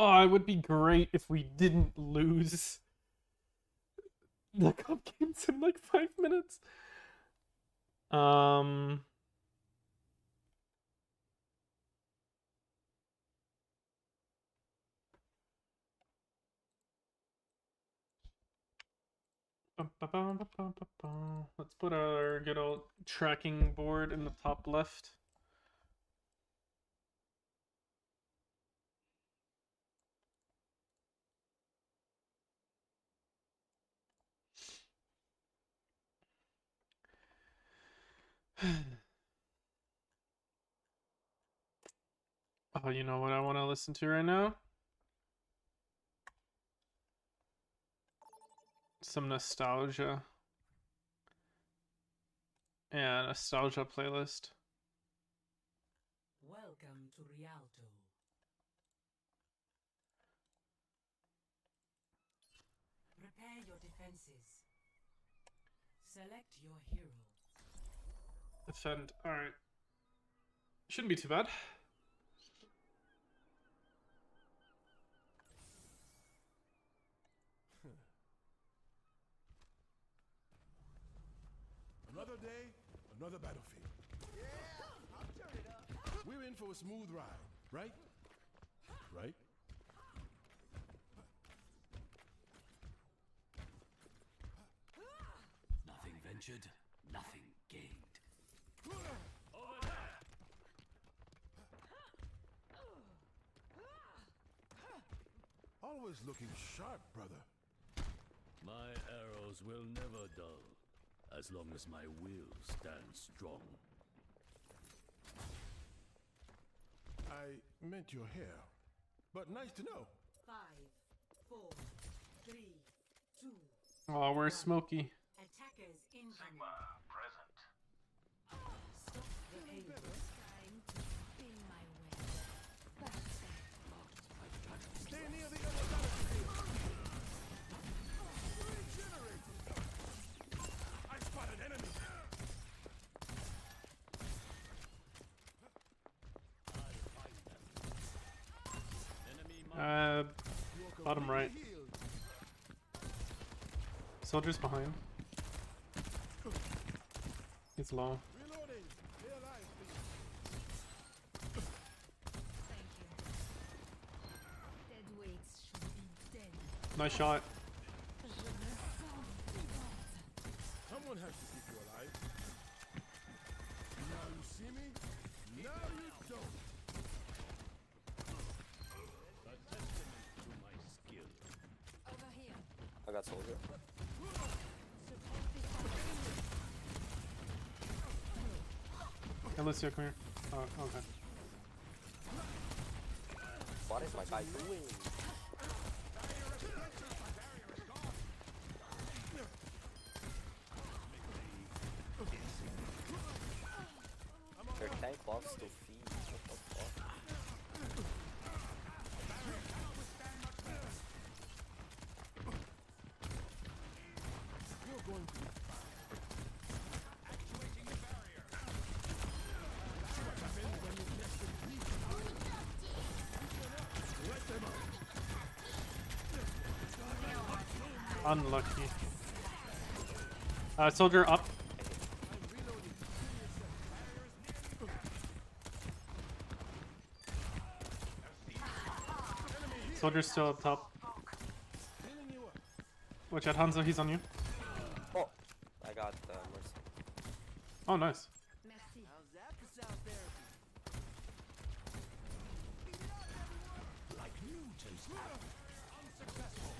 Oh, it would be great if we didn't lose the cup games in like 5 minutes. Let's put our good old tracking board in the top left. Oh, you know what I want to listen to right now? Some nostalgia. Yeah, nostalgia playlist. Welcome to Rialto. Prepare your defenses. Select your hero. Defend. Alright. Shouldn't be too bad. Another day, another battlefield. Yeah, I'll turn it up. We're in for a smooth ride, right? Right? Nothing ventured, nothing gained. Always looking sharp, brother. My arrows will never dull, as long as my will stands strong. I meant your hair, but nice to know. 5, 4, 3, 2. Oh, where's Smokey? Attackers incoming. Present. Stop the aim. Trying to spin my web. Stay near the other battlefield. Regenerating. I spot an enemy. Bottom right. Soldiers behind. He's low. Reloading. Stay alive, please. Thank you. Dead weights should be dead. Nice shot. Je me sens vivante. Someone has to keep you alive. Now you see me. Now you don't. A testament to my skill. Over here. I got soldier. Hey, Lucio, come here. Oh, okay. What is my guy doing? Your tank loves to feed. What the fuck? You're going to be Unlucky. Soldier up. Soldier's still up top. Watch out, Hanzo, he's on you. Oh, I got mercy. Oh, nice. Merci. How's that for sound therapy? Like Newton's hammer. Unsuccessful.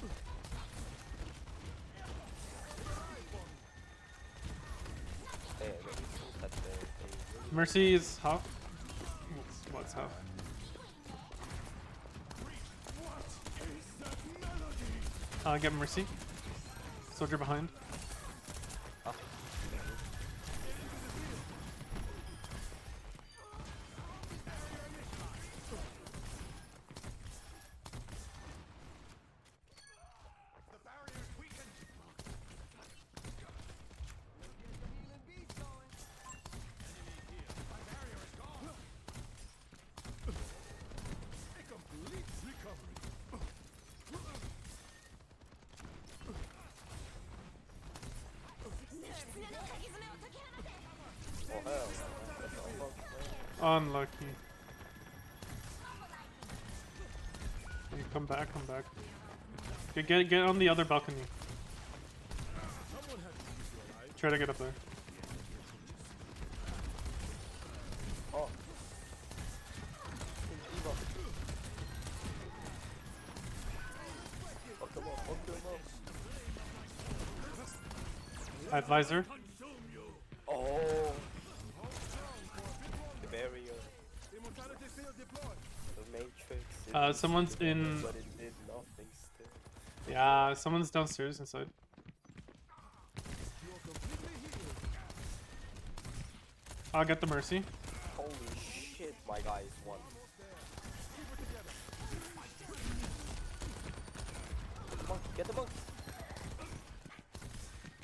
Hey, I got you. That they Mercy is half. What's half? Get Mercy. Soldier behind. the barrier's weakened. Get the healing beast going. My barrier is gone. A complete recovery. Oh hell, no. That's Overwatch, man. Unlucky. Hey, come back, come back. Get on the other balcony. Try to get up there. Oh. Fuck them up, fuck them up. Advisor. Oh. The barrier. The matrix. Someone's in. But it did nothing still. Yeah, someone's downstairs inside. I'll get the mercy. Holy shit, my guy is one. Get the monk.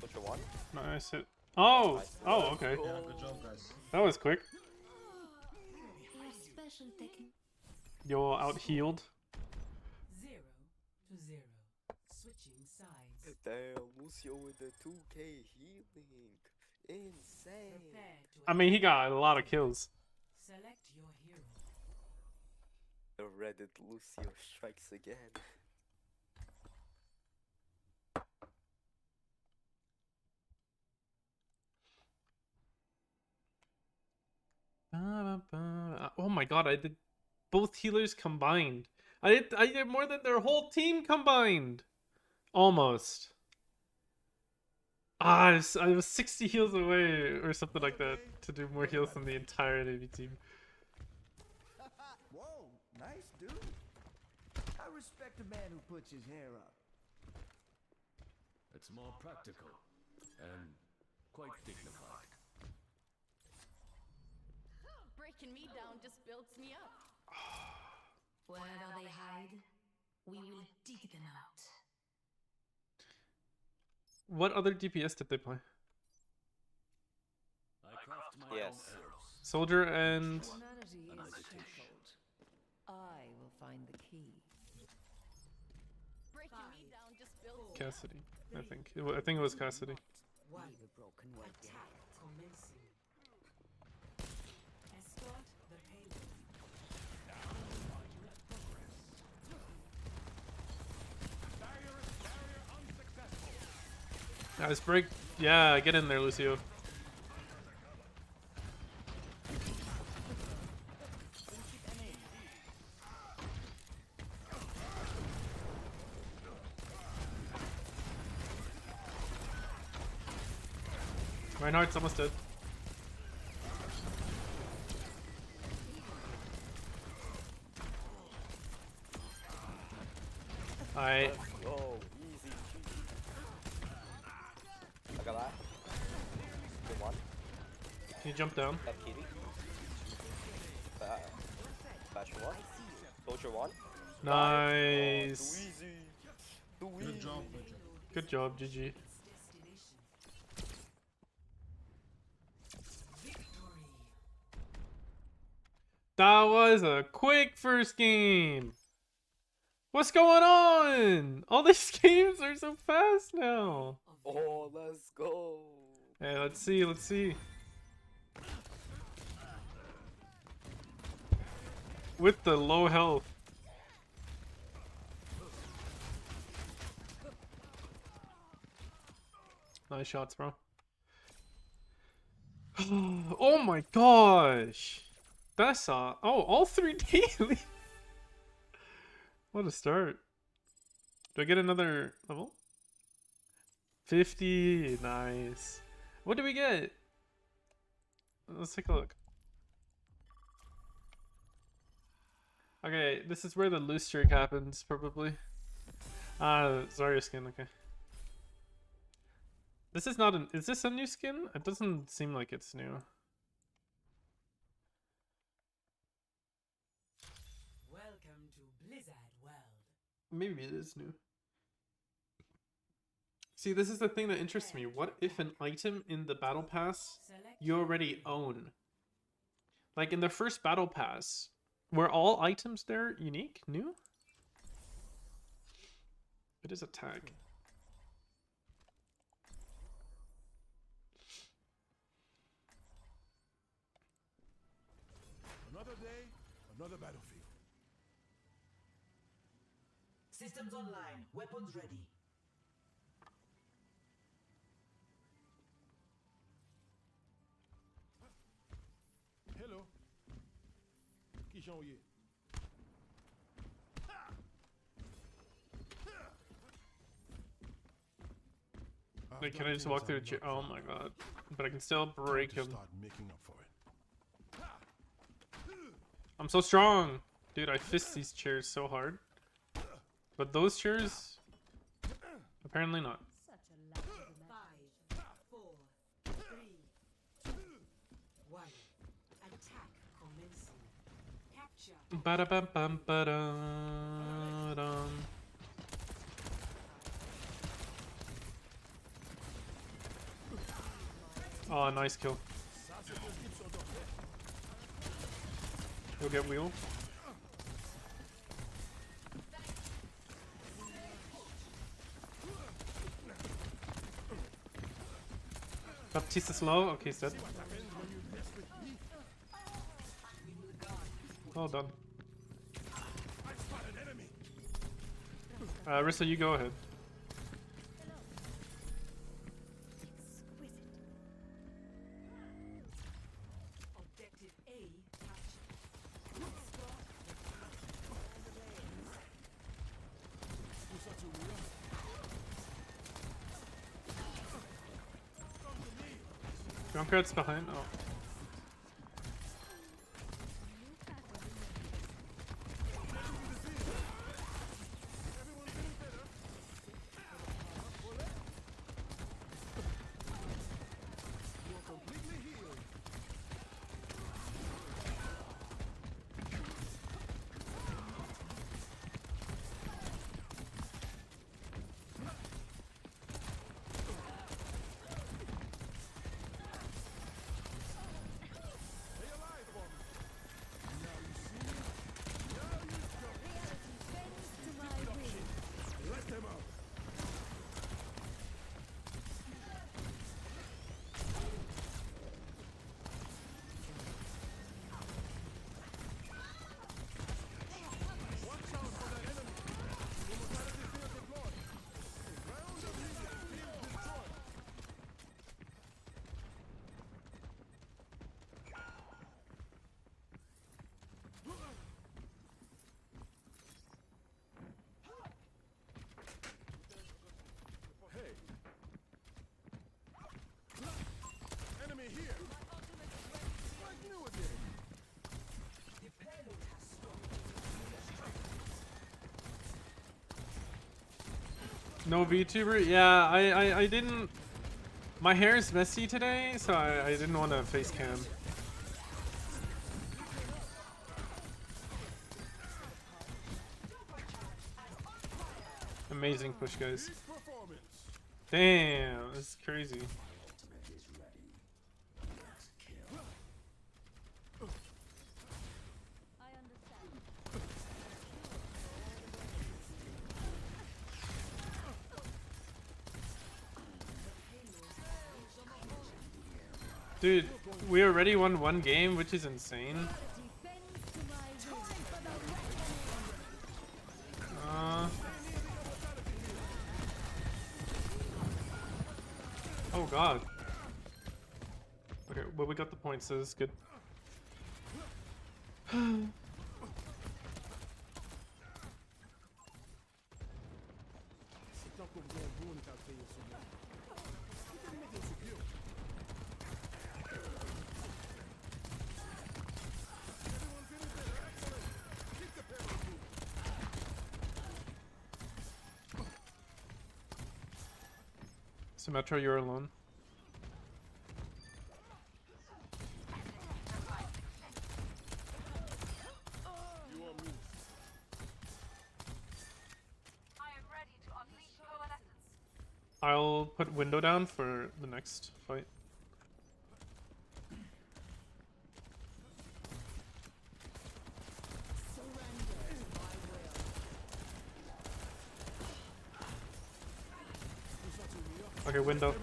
Put your one. Nice hit. Oh! Nice. Oh, okay. Let's go. Yeah, good job, guys. That was quick. Your special technique. You're out healed. 0 to 0. Switching sides. Damn, Lucio with the 2k healing. Insane. Prepare to I mean, he got a lot of kills. select your hero. The Reddit Lucio strikes again. Oh my god, I did both healers combined. I did more than their whole team combined. Almost. I was 60 heals away or something like that to do more heals than the entire enemy team. Whoa, nice dude. I respect a man who puts his hair up. It's more practical and quite dignified. Breaking me down just builds me up. Wherever they hide, we will dig them out. What other DPS did they play? I craft my Yes. own arrows. Soldier and Humanity An is meditation. shackled. I will find the key. Breaking me down just builds Cassidy. I think. I think it was Cassidy. One. Leave a broken way down. Attack commencing. Escort the payload. Nice break. Yeah, get in there, Lucio. Reinhardt's almost dead. Alright. Let's go. Easy. I got that. Good one. Can you jump down? That kitty. Fashion one. Soldier one. Nice. Too easy. Too easy. Good job, good job. Good job, GG. Destination. Victory. That was a quick first game. What's going on? All these games are so fast now. Oh, let's go. Hey, let's see, let's see. With the low health. Nice shots, bro. Oh my gosh. That's all 3 daily. What a start. Do I get another level? 50. Nice. What do we get? Let's take a look. Okay, this is where the loose streak happens, probably. Zarya skin, okay. This is not is this a new skin? It doesn't seem like it's new. Welcome to Blizzard World. Maybe it is new. See, this is the thing that interests me. What if an item in the battle pass Select you already own? Like in the first battle pass, were all items there unique, new? It is a tag. day, another battlefield. Systems online. Weapons ready. Hello. Qui j'en y est? Like, can I just walk through the chair? Oh my god. But I can still break him. Start making up for it. I'm so strong! Dude, I fist these chairs so hard. But those chairs... apparently not. Such a lack of imagination. 5, 4, 3, 2, 1. Attack commencing. Capture. Ba-da-bum-bum-ba-dum. Oh, nice kill. You'll get wheeled. Baptiste is low. Okay, he's dead. Well done. Rissa, you go ahead. Objective A captured. Junkrat's behind. Oh. Enemy here. Like new again. No VTuber? Yeah, I didn't... My hair is messy today, so I didn't want to face cam. Amazing push, guys. Damn, this is crazy. I understand. Dude, we already won one game, which is insane. Oh god. Okay, well we got the points, so this is good. Symmetra, you're alone. I'll put window down for the next fight. Okay, window.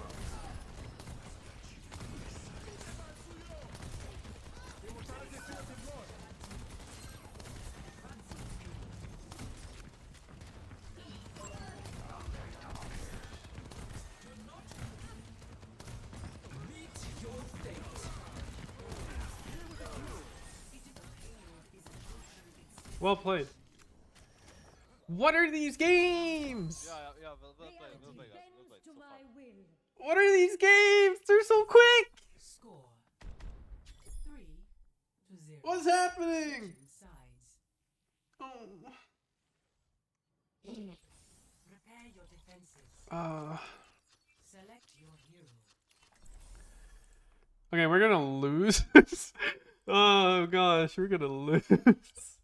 Well played. What are these games? Yeah, well played, guys. Well played so far. What are these games? They're so quick. Score 3-0. What's happening? Sides. Oh. Prepare your defenses. Select your hero. Okay, we're gonna lose. Oh gosh, we're gonna lose. Let's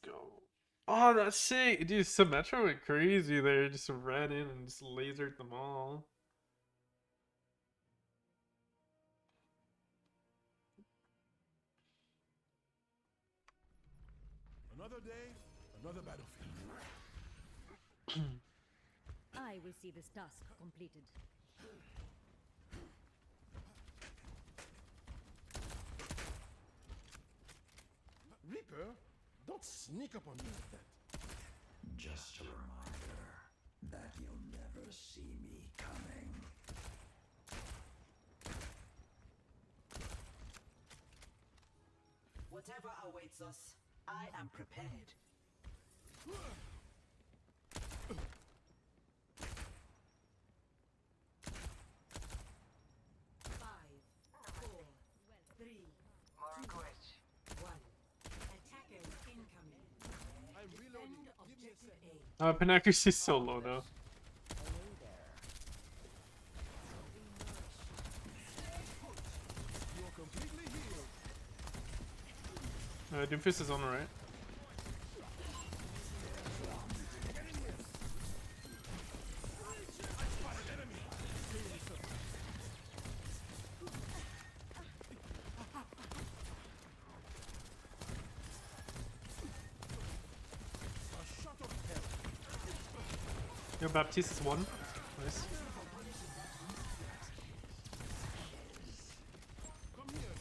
go. Oh, that's sick. Dude, Symmetra went crazy there. Just ran in and just lasered them all. Another day, another battlefield. I will see this task completed. Reaper, don't sneak up on me like that. Just a reminder that you'll never see me coming. Whatever awaits us, I am prepared. Five, four, three, two, one. Attackers incoming. I'm reloading. Defend Give me a objective sec. A. Pin accuracy is so low now. You're completely healed. Doomfist is on the right. A shot of hell. Yo, Baptiste is one. Nice. Come here.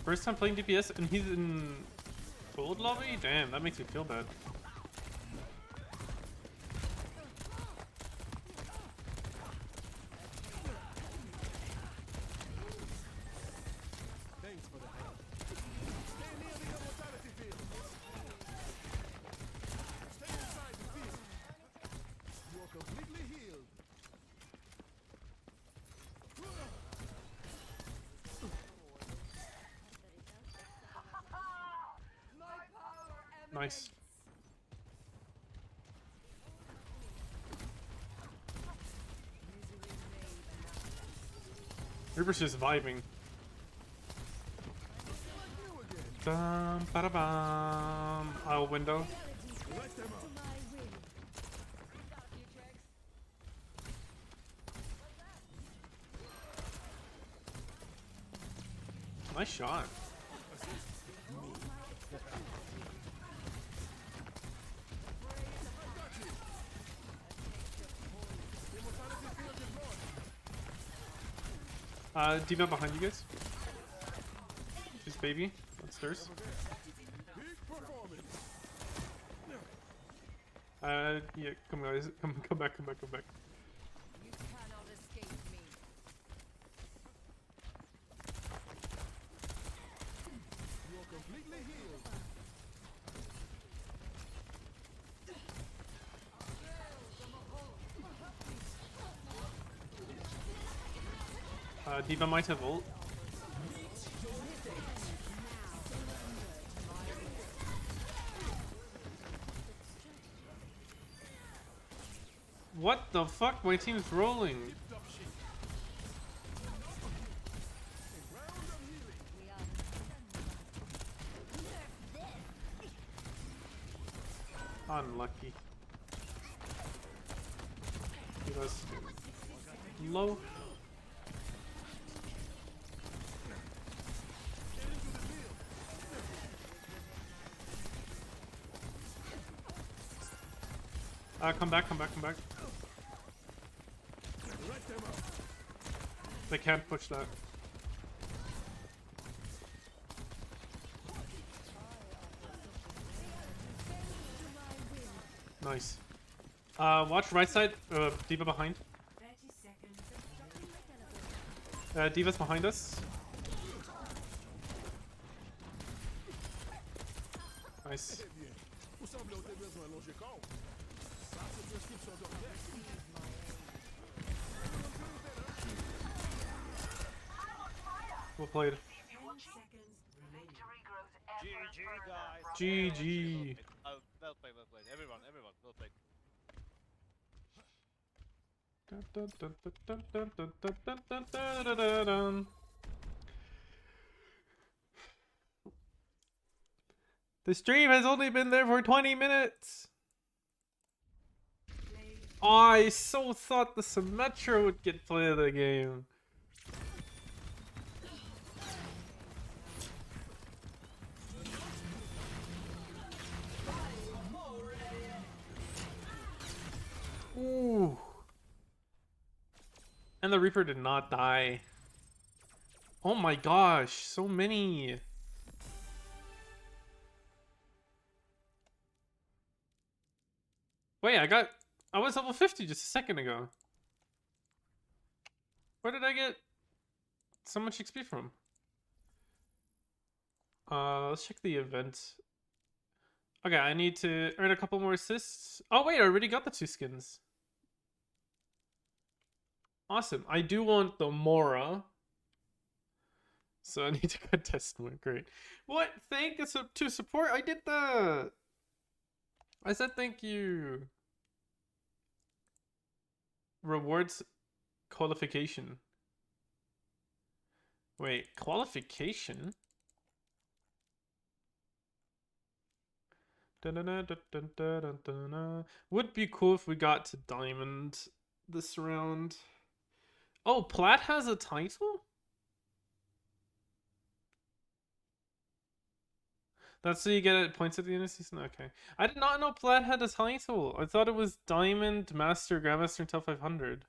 First time playing DPS and he's in gold lobby? Damn, that makes me feel bad. Thanks for the help. Stay near the immortality field. Stay inside the field. You are completely healed. Nice. Reaper's just vibing. Dum, ba da bum. Aisle window. Let them out. Nice shot. D.Va behind you guys. She's baby upstairs. Big performance. Yeah, come guys, come back. You cannot escape me. You are completely healed. D.Va might have ult. What the fuck? My team's rolling. Unlucky. D.Va's low. Come back. They can't push that. Nice. Watch right side. Diva behind. 30 seconds. Diva's behind us. Nice. Vous semblez avoir besoin de longer compte. Ça, c'est prescription d'orchestre. Well played. 10 seconds remaining. GG, guys. GG. Oh, well played, well played. Everyone, well played. The stream has only been there for 20 minutes. I so thought the Symmetra would get play of the game. Ooh. And the Reaper did not die. Oh my gosh, so many. Wait, I was level 50 just a second ago. Where did I get so much XP from? Let's check the event. Okay, I need to earn a couple more assists. Oh wait, I already got the 2 skins. Awesome. I do want the Mora. So I need to contest more. Great. What? Thank you to support? I did that. I said thank you. Rewards qualification. Wait, qualification? Would be cool if we got to diamond this round. Oh, Plat has a title? That's so you get points at the end of the season? Okay. I did not know Plat had a title. I thought it was Diamond, Master, Grandmaster, and Top 500.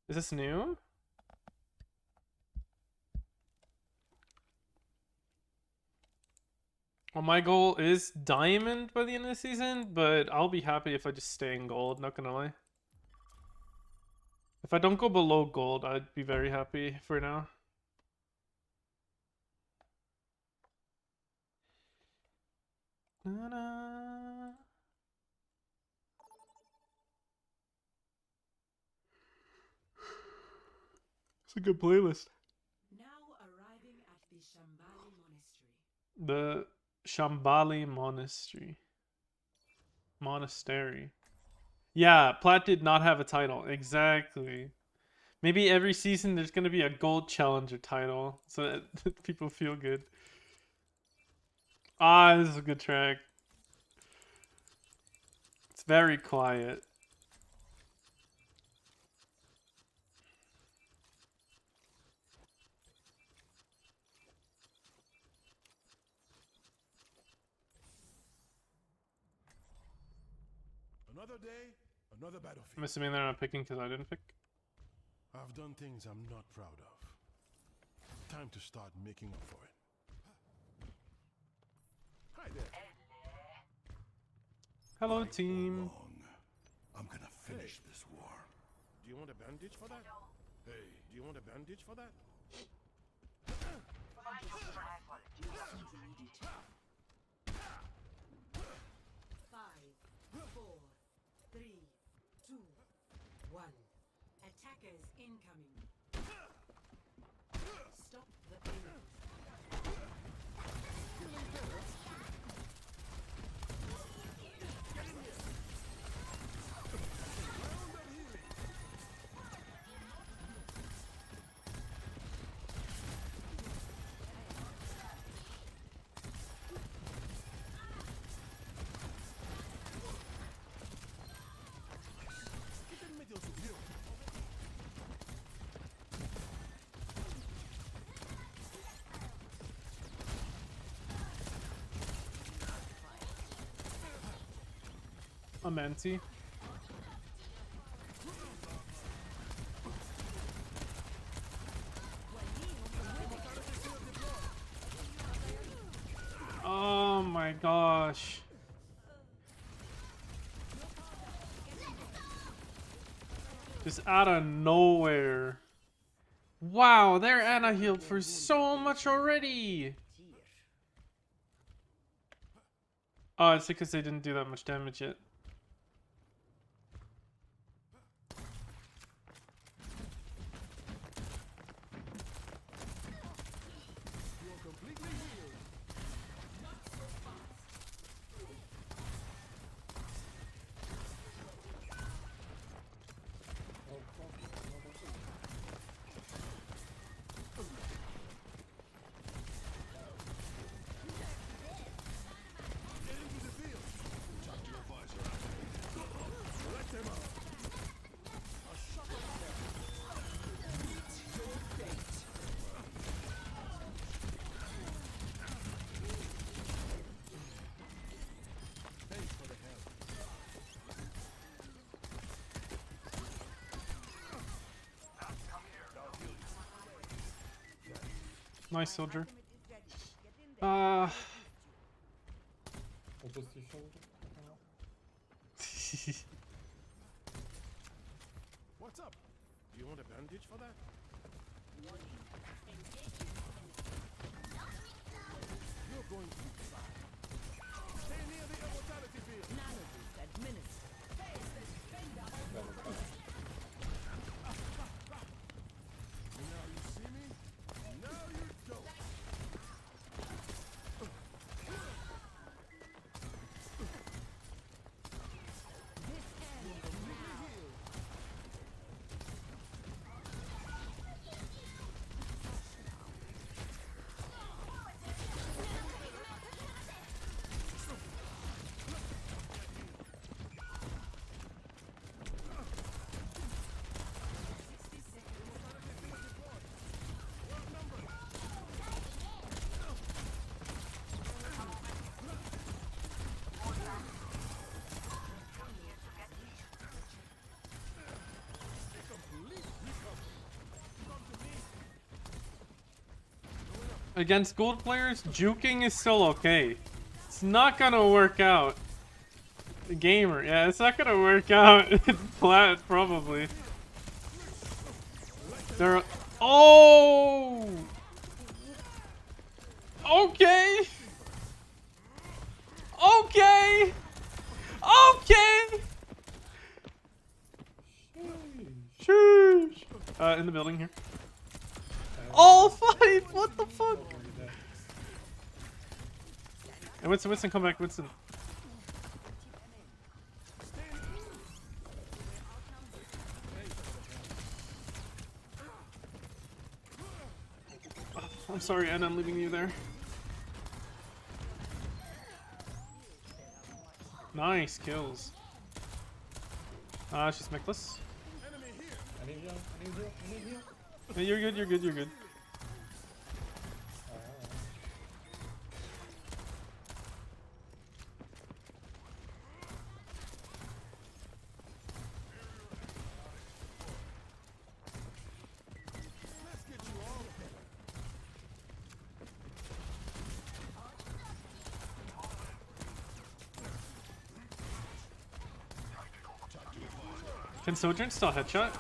Is this new? Well, my goal is Diamond by the end of the season, but I'll be happy if I just stay in Gold, not gonna lie. If I don't go below Gold, I'd be very happy for now. It's a good playlist. Now arriving at the Shambhali Monastery. The Shambhali Monastery. Yeah, Plat did not have a title. Exactly. Maybe every season there's going to be a gold challenger title so that people feel good. Ah, this is a good track. It's very quiet. Another day, another battlefield. I'm assuming they're not picking because I didn't pick. I've done things I'm not proud of. Time to start making up for it. Hi there. Hello, team. I'm gonna finish this war. Do you want a bandage for that? Hey, do you want a bandage for that? Five, four, three, two, one. Attackers incoming. Stop the payload. I'm anti. Oh my gosh. Just out of nowhere. Wow, their Ana healed for so much already. Oh, it's because they didn't do that much damage yet. Nice soldier. What's up? Do you want a bandage for that? You're going too far. Stay near the immortality field. Nanoboost administered. Now you see me? Now you don't. Against gold players, juking is still okay. It's not gonna work out. The gamer, yeah, it's not gonna work out. Plat, probably. There. Oh. Okay. Okay. Okay. Sheesh. In the building here. All 5! What the fuck? Hey, Winston, come back, Winston. Oh, I'm sorry, Anna, I'm leaving you there. Nice kills. She's meckless. Hey, you're good, you're good, you're good. Can Sojourn still headshot?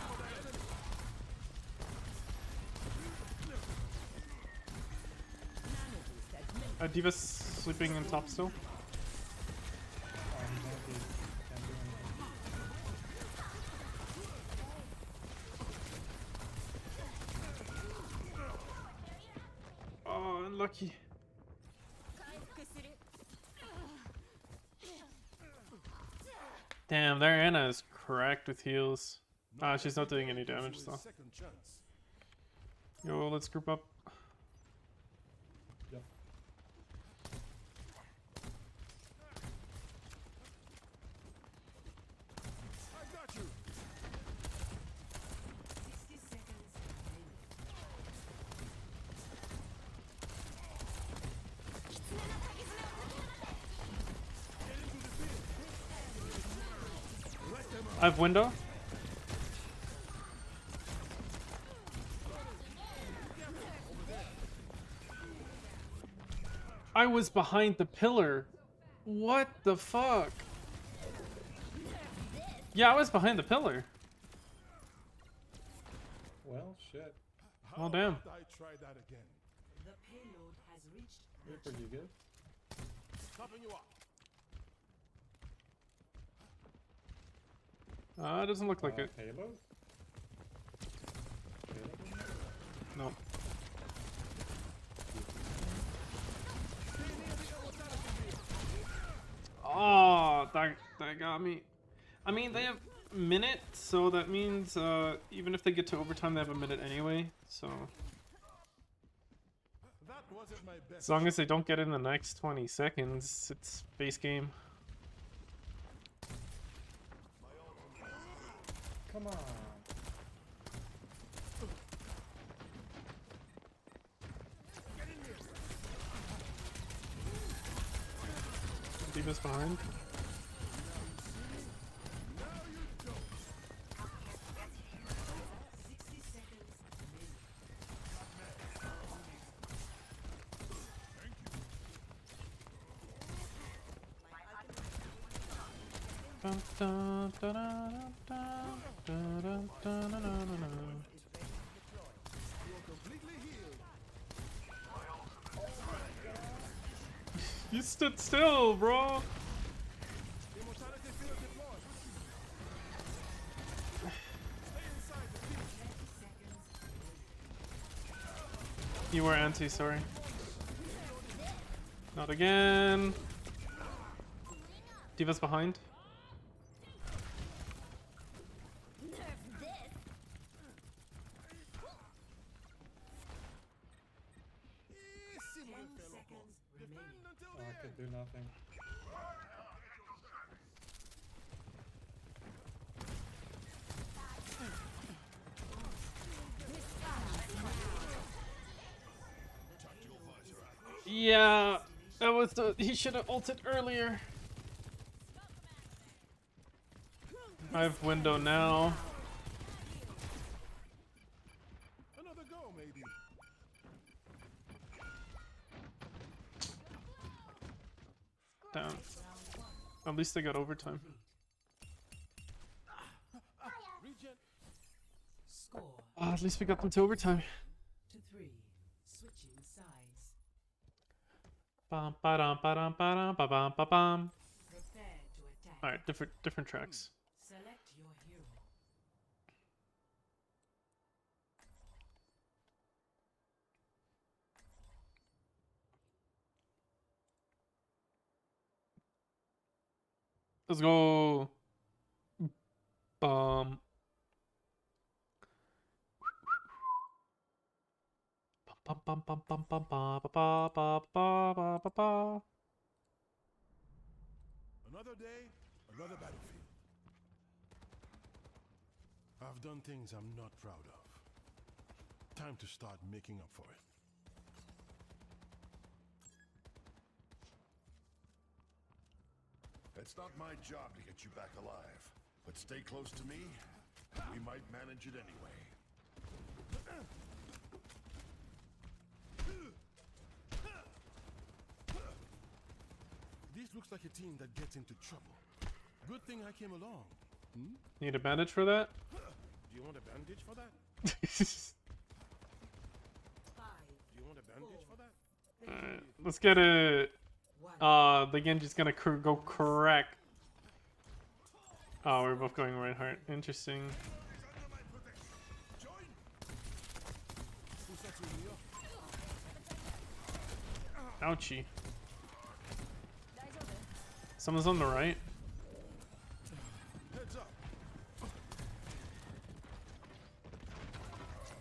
Diva's sleeping in top still. Oh, unlucky. Damn, their Ana is cracked with heals. She's not doing any damage, so. Yo, let's group up. Yep. I got you. 60 seconds. I have window. I was behind the pillar. What the fuck? Yeah, I was behind the pillar. Well, shit. How Oh, damn. about I try that again? The payload has reached You're pretty good. Stopping you up. It doesn't look like it. Payload? No. Oh, that got me. I mean, they have minute, so that means even if they get to overtime, they have a minute anyway. So That wasn't my best. as long as they don't get in the next 20 seconds, it's base game. Come on. Diva's behind. Dun, dun, dun, dun, dun, dun, dun, dun, dun, dun, dun. You stood still, bro. You were anti, sorry. Not again. Diva's behind. Oh, I could do nothing. Yeah, that was the. He should have ulted earlier. I have window now. Another go, maybe. Damn. At least they got overtime. Regen. Score At least we got them to overtime. to 3. Switching sides. Bum ba dum ba dum ba dum ba bum ba bum. Prepare to attack. All right, different tracks. Select your hero. Let's go. Bum. Bum bum bum bum bum ba ba ba ba ba ba ba ba. Another day, another battlefield. I've done things I'm not proud of. Time to start making up for it. It's not my job to get you back alive, but stay close to me. We might manage it anyway. This looks like a team that gets into trouble. Good thing I came along. Need a bandage for that? Do you want a bandage for that? 5, Do you want a bandage for that? Alright, let's get it. 1. The Genji's gonna go correct. Oh, we're both going right heart. Interesting. Who's that in here? Ouchie. Someone's on the right. Heads up.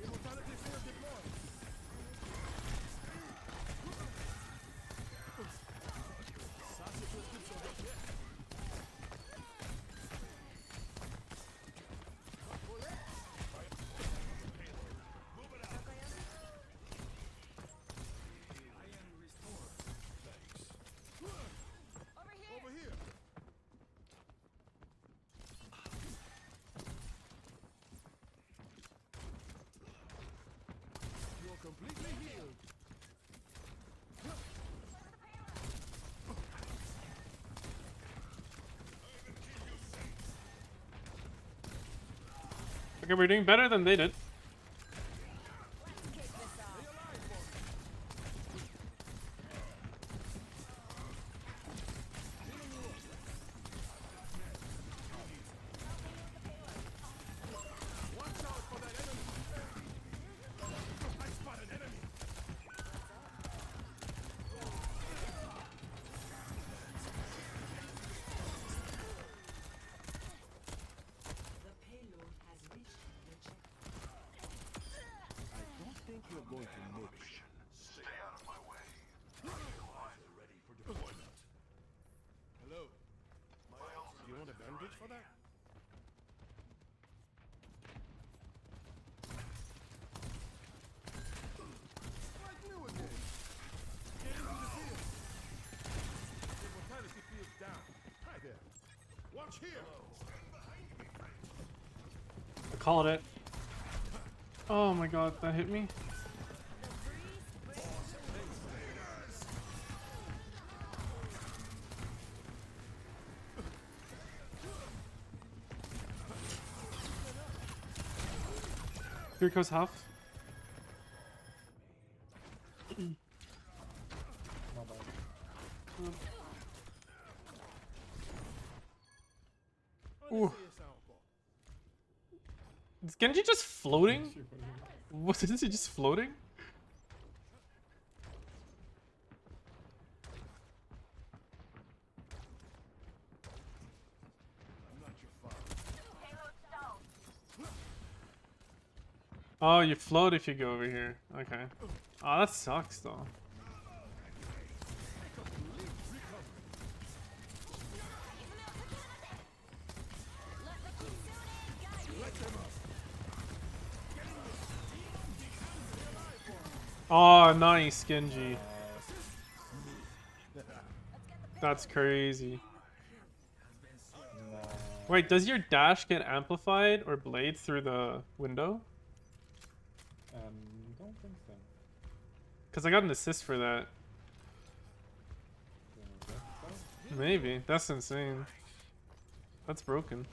Immortality field deployed. Sassy prescription right here. Over here. You're completely healed. Okay, we're doing better than they did. for that? Like new again. Get into the field. Immortality field's down. Hi there. Watch here. I called it. Oh my god, that hit me. Here goes half. My bad. Ooh. Is Genji just floating? What is he just floating? Oh, you float if you go over here. Okay. Oh, that sucks though. Oh, nice, Genji. That's crazy. Wait, does your dash get amplified or blade through the window? Don't think so. Because I got an assist for that. Maybe. That's insane. That's broken.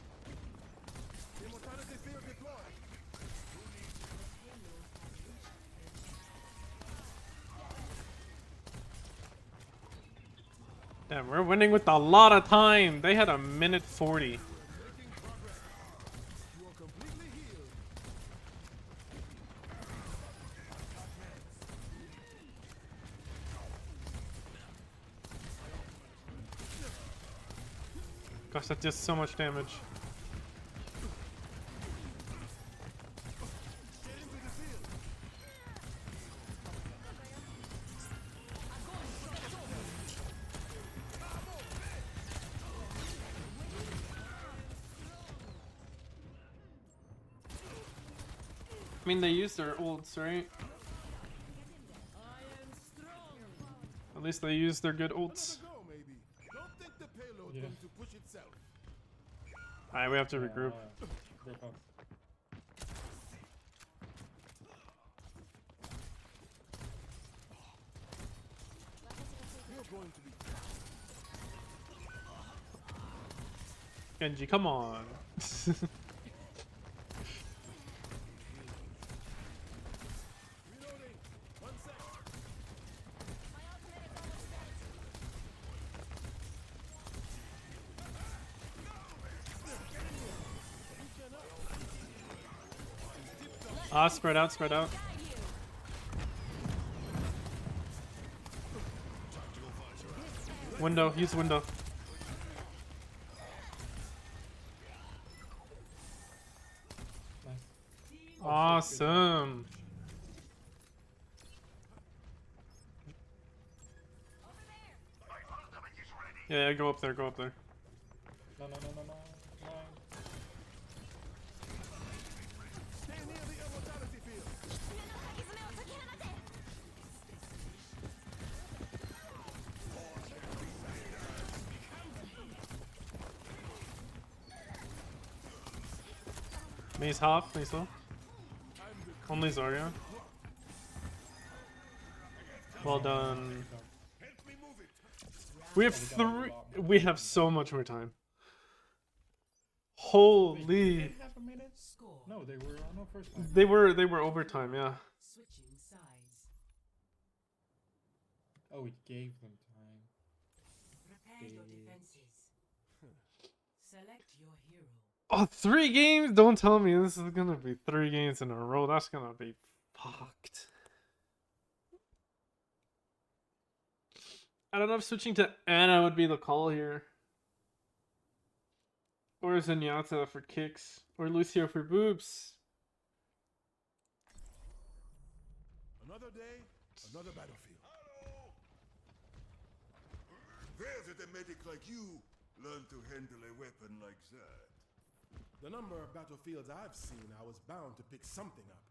Damn, we're winning with a lot of time. They had a minute 40. Gosh, that does so much damage. I mean, they use their ults, right? At least they use their good ults. Yeah. Alright, we have to regroup. Group up. Genji, come on. Ah, spread out, spread out. Window, use window. Nice. Awesome. Yeah, go up there, go up there. No, no, no, no, no. No. Maze half, maze low. Only Zarya. Well done. We have three. We have so much more time. Holy. Half a minute? No, they were on no first time. They were overtime, yeah. Switching sides. Oh, it gave them time. Prepare your defenses. Select your hero. Oh, 3 games? Don't tell me this is gonna be 3 games in a row. That's gonna be fucked. I don't know if switching to Ana would be the call here. Or Zenyatta for kicks. Or Lucio for boobs. Another day, another battlefield. There's a medic like you. Learn to handle a weapon like that. The number of battlefields I've seen, I was bound to pick something up.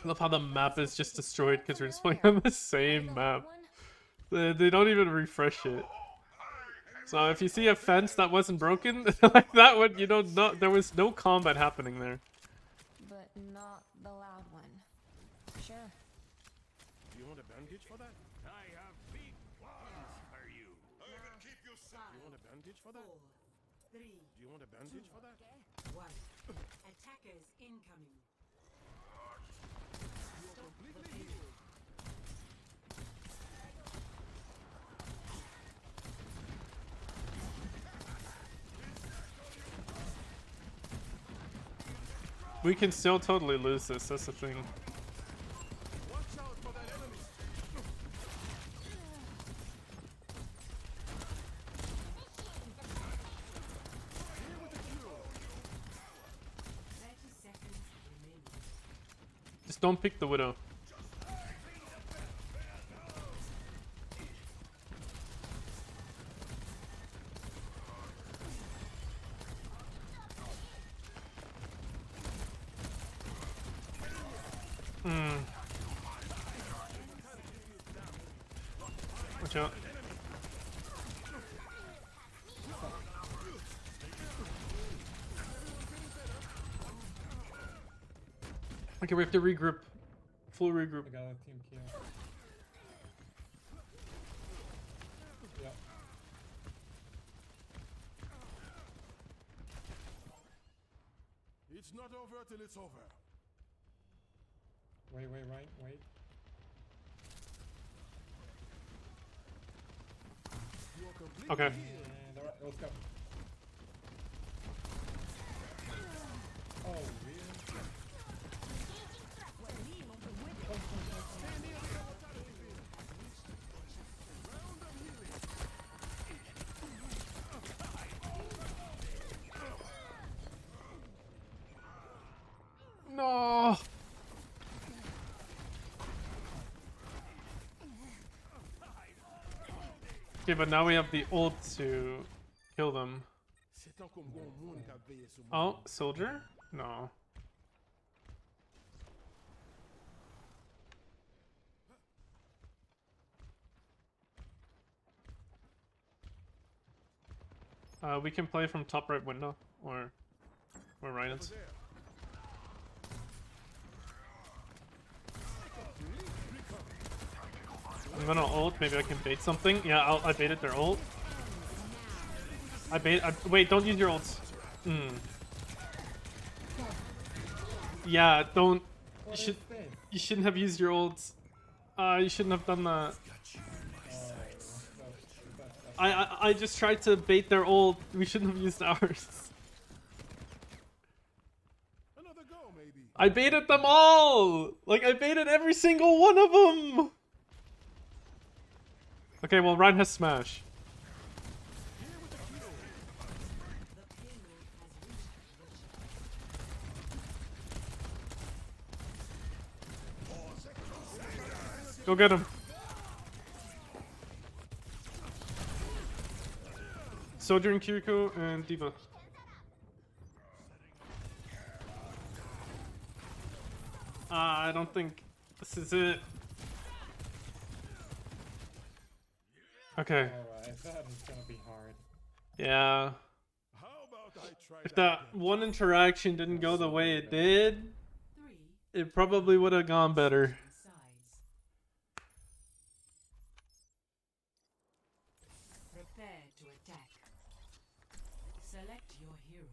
I love how the map is just destroyed because we're just playing on the same map. They don't even refresh it. So if you see a fence that wasn't broken, like that one, you know, there was no combat happening there. But not the loud one. Sure. Do you want a bandage for that? I have big plans for you. Do you want a bandage for that? 4, 3, Do you want a bandage for that? 1. Attackers incoming. We can still totally lose this, that's the thing. Watch out for that enemy. Here with the cure. 30 seconds remaining. Just don't pick the Widow. Watch out. Okay, we have to regroup. Full regroup. I got a team kill. Yep. It's not over till it's over. Wait, right, wait. You are completely Okay. And alright, let's go. Oh, really? No. Okay, but now we have the ult to kill them. Oh, soldier? No. We can play from top right window, or right. It's I'm gonna ult. Maybe I can bait something. Yeah, I baited their ult. Wait, don't use your ults. Yeah, don't. You shouldn't have used your ults. You shouldn't have done that. I just tried to bait their ult. We shouldn't have used ours. Another go, maybe. I baited them all. Like I baited every single one of them. Okay, well Ryan has smash. Go get him. Soldier and Kiriko and Diva. I don't think this is it. Okay. Alright, that is gonna be hard. Yeah. How about I try If that one interaction didn't go the way it did, it probably would have gone better. Prepare to attack. Select your hero.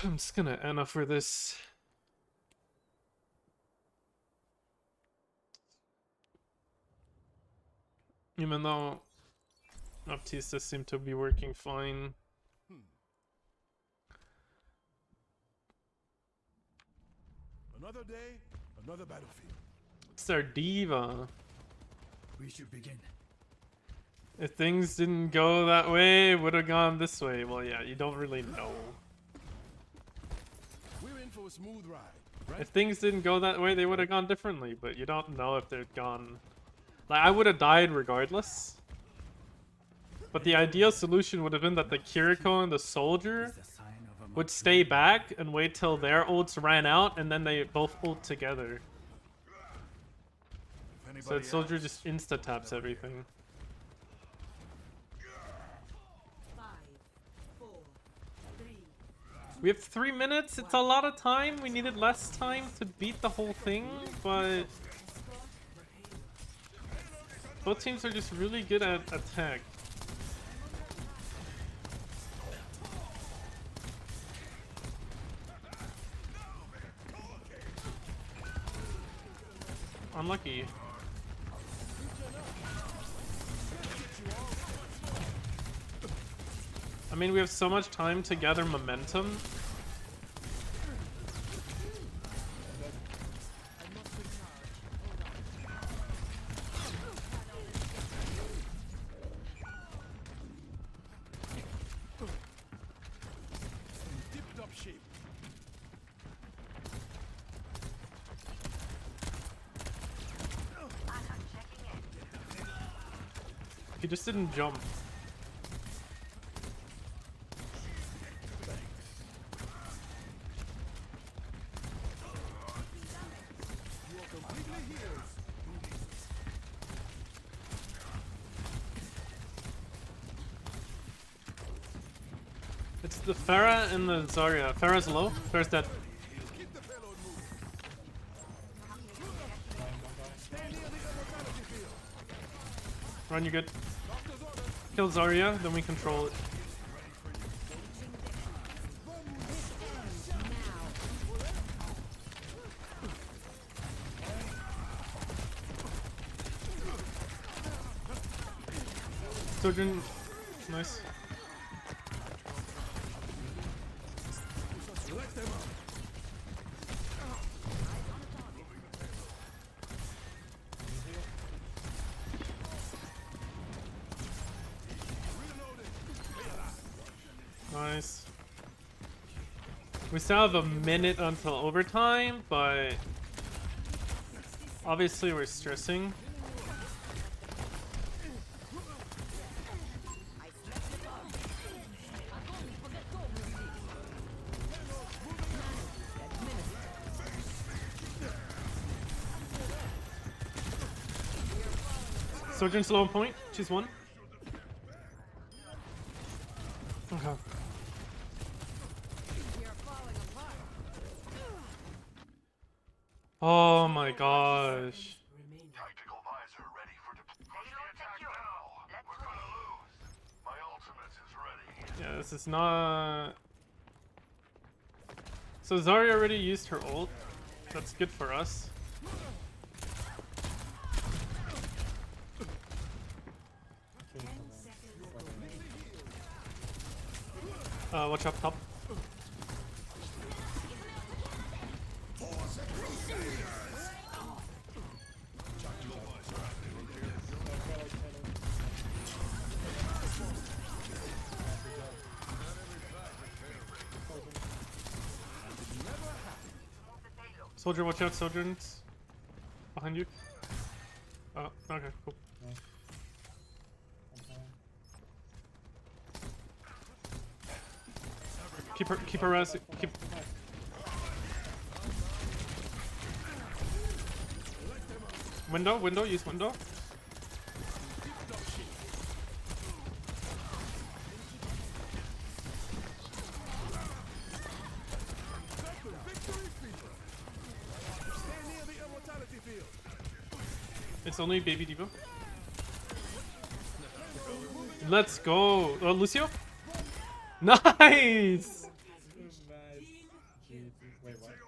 I'm just gonna Anna for this. Even though Baptiste seemed to be working fine. Another day, another battlefield. It's our Diva. We should begin. If things didn't go that way, it would have gone this way. Well, yeah, you don't really know. We're in for a smooth ride. right? If things didn't go that way, they would have gone differently, but you don't know if they'd gone... Like, I would have died regardless. But the ideal solution would have been that the Kiriko and the soldier would stay back and wait till their ults ran out, and then they both ult together. So the soldier just insta-taps everything. 5, 4, 3. We have 3 minutes. It's a lot of time. We needed less time to beat the whole thing, but both teams are just really good at attack. Unlucky. I mean, we have so much time to gather momentum. Tipped up shape. He just didn't jump. It's the Pharah and the Zarya. Pharah's low. Pharah's dead. Run, you're good. Kill Zarya, then we control it. Sojourn, nice. Nice. We still have a minute until overtime, but obviously we're stressing. Sojourn's low on point. She's one. Okay. Oh my gosh. Tactical visor ready for attack now. We're gonna lose. My ultimate is ready. Yeah, this is not... So Zarya already used her ult. That's good for us. Watch up top. Soldier, watch out, Sojourn's behind you. Oh, okay, cool. Keep her res. Keep. Window, use window. It's only baby Diva. Let's go. Oh, Lucio? Nice!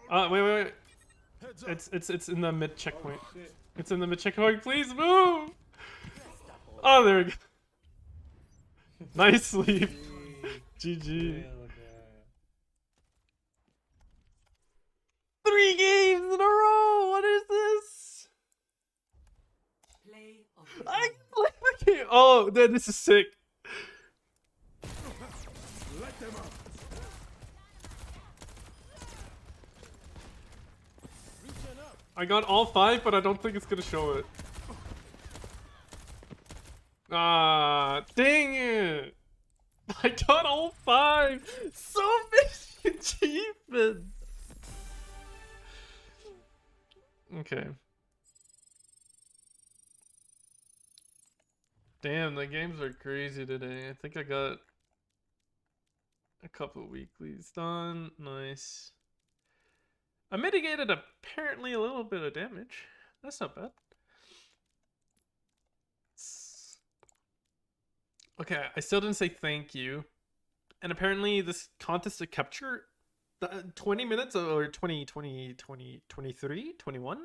Wait. It's in the mid checkpoint. It's in the mid checkpoint. Please move! Oh, there we go. Nice sleep. GG. 3 games in a row! What is this? I can play the game. Oh, this is sick. I got all 5, but I don't think it's gonna show it. Ah, dang it! I got all 5! So many achievements! Okay. Damn, the games are crazy today. I think I got a couple weeklies done. Nice. I mitigated apparently a little bit of damage. That's not bad. Okay, I still didn't say thank you. And apparently this contest to capture 20 minutes or 20, 23, 21?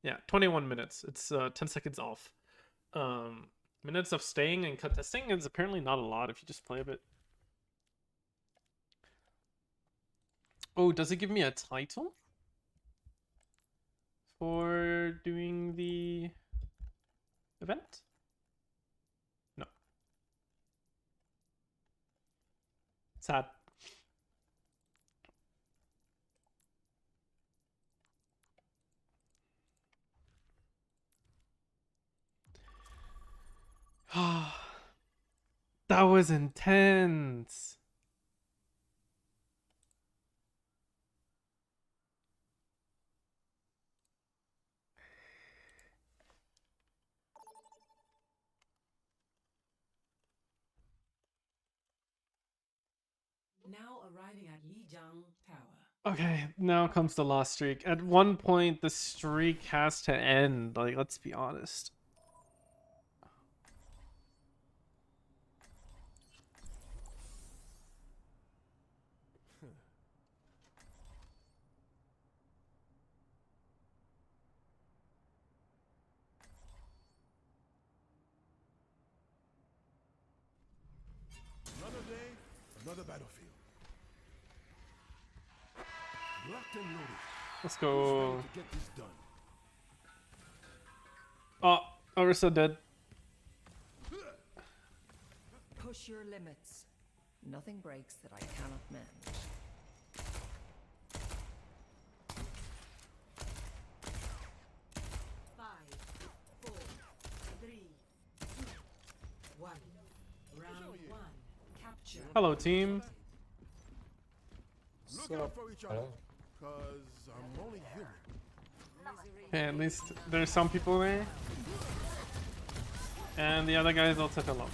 Yeah, 21 minutes. It's 10 seconds off. Minutes of staying and contesting is apparently not a lot if you just play a bit. Oh, does it give me a title for doing the event? No. Sad. That was intense. Now arriving at Lijiang Tower. Okay, now comes the lost streak. At one point, the streak has to end. Like, let's be honest. Another day, another battlefield. Locked and loaded. Let's go. To get this done. Oh, Orisa dead. Push your limits. Nothing breaks that I cannot mend. Five, 4, 3, 2, 1. Round 1. Capture. Hello, team. Look out for each other, cause I'm only human. Okay, at least there's some people there. And the other guys all took a look.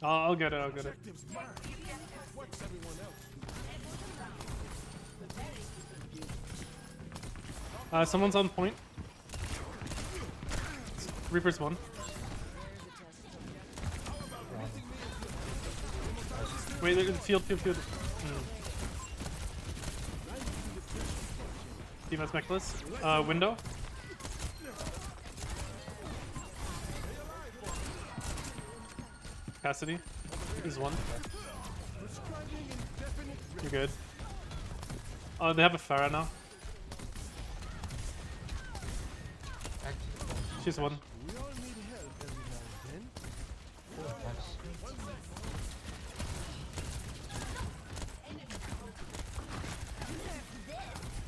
I'll get it, I'll get it. Someone's on point. Reaper's one. Wait, field. Defense necklace. Window. Cassidy is one. You're good. Oh, they have a Pharah now. She's one. We all need help every now and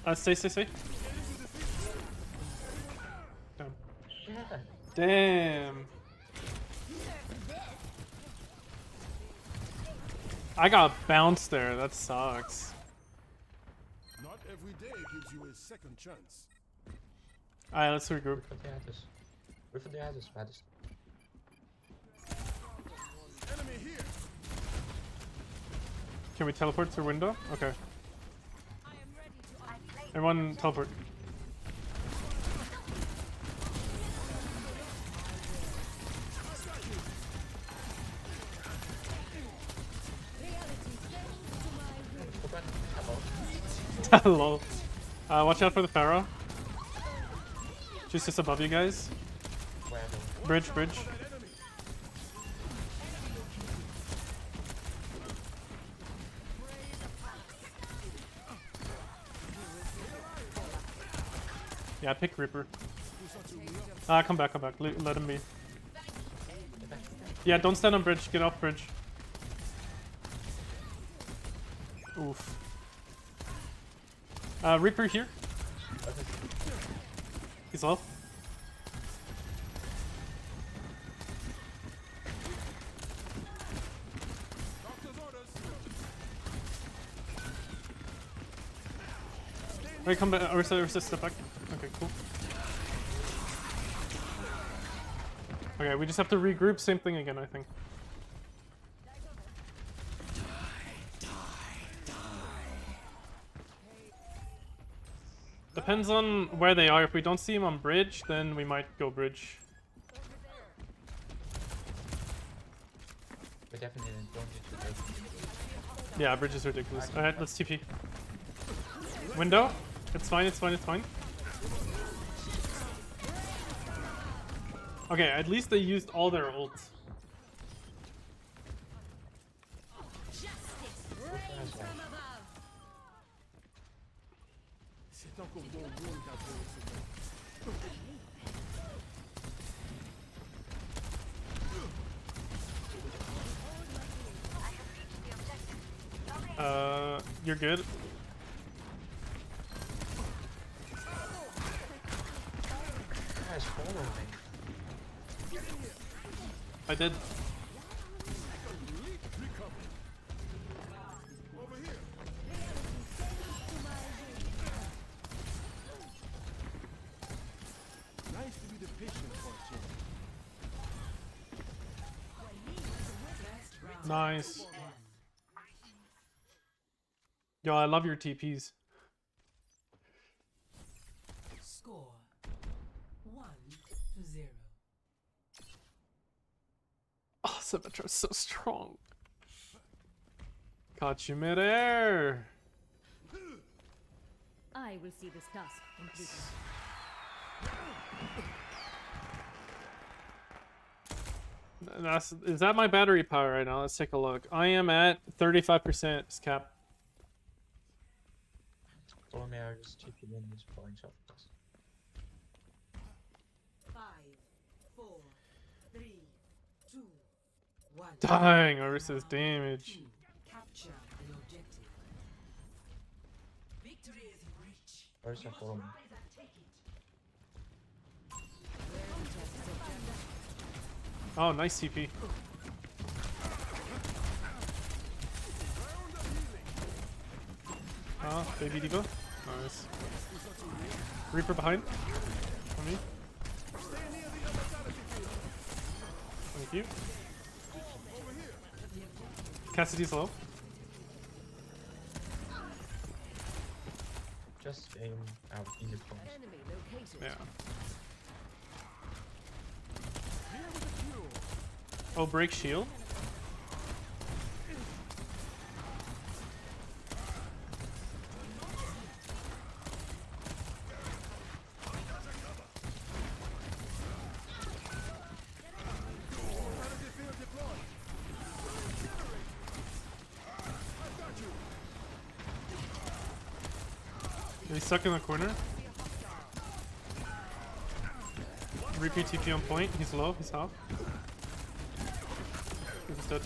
then. Stay. Damn. I got bounced there. That sucks. Not every day gives you a second chance. Alright, let's regroup. Enemy here. Can we teleport through window? Okay. Everyone teleport. Lol. Watch out for the Pharah. She's just above you guys. Bridge, bridge. Yeah, pick Reaper. Come back, come back. Let him be. Yeah, don't stand on bridge. Get off bridge. Oof. Reaper here. He's low. Wait, come back. Ursa, step back. Okay, cool. Okay, we just have to regroup. Same thing again, I think. Depends on where they are. If we don't see him on bridge, then we might go bridge. We definitely don't need to take. Yeah, bridge is ridiculous. Alright, let's TP. Window? It's fine, it's fine, it's fine. Okay, at least they used all their ults. You're good. I did. Nice to be the patient, Quartzi. Nice. Yo, I love your TPs. Score 1-0. Oh, Symmetra's so strong. Caught you midair. I will see this task completed. Is that my battery power right now? Let's take a look. I am at 35% cap. Follow me, I'll just TP in this point shot. 5, 4, 3, 2, 1. Dang, Ursa's damage. Capture the objective. Victory is in reach. Ursa, follow me. Oh, nice CP. Oh, baby diva. Nice. Reaper behind. On me. Thank you. Cassidy's low. Just aim out in the point. Yeah. Oh, break shield. He's stuck in the corner. Repeat TP on point. He's low. He's half. He's dead.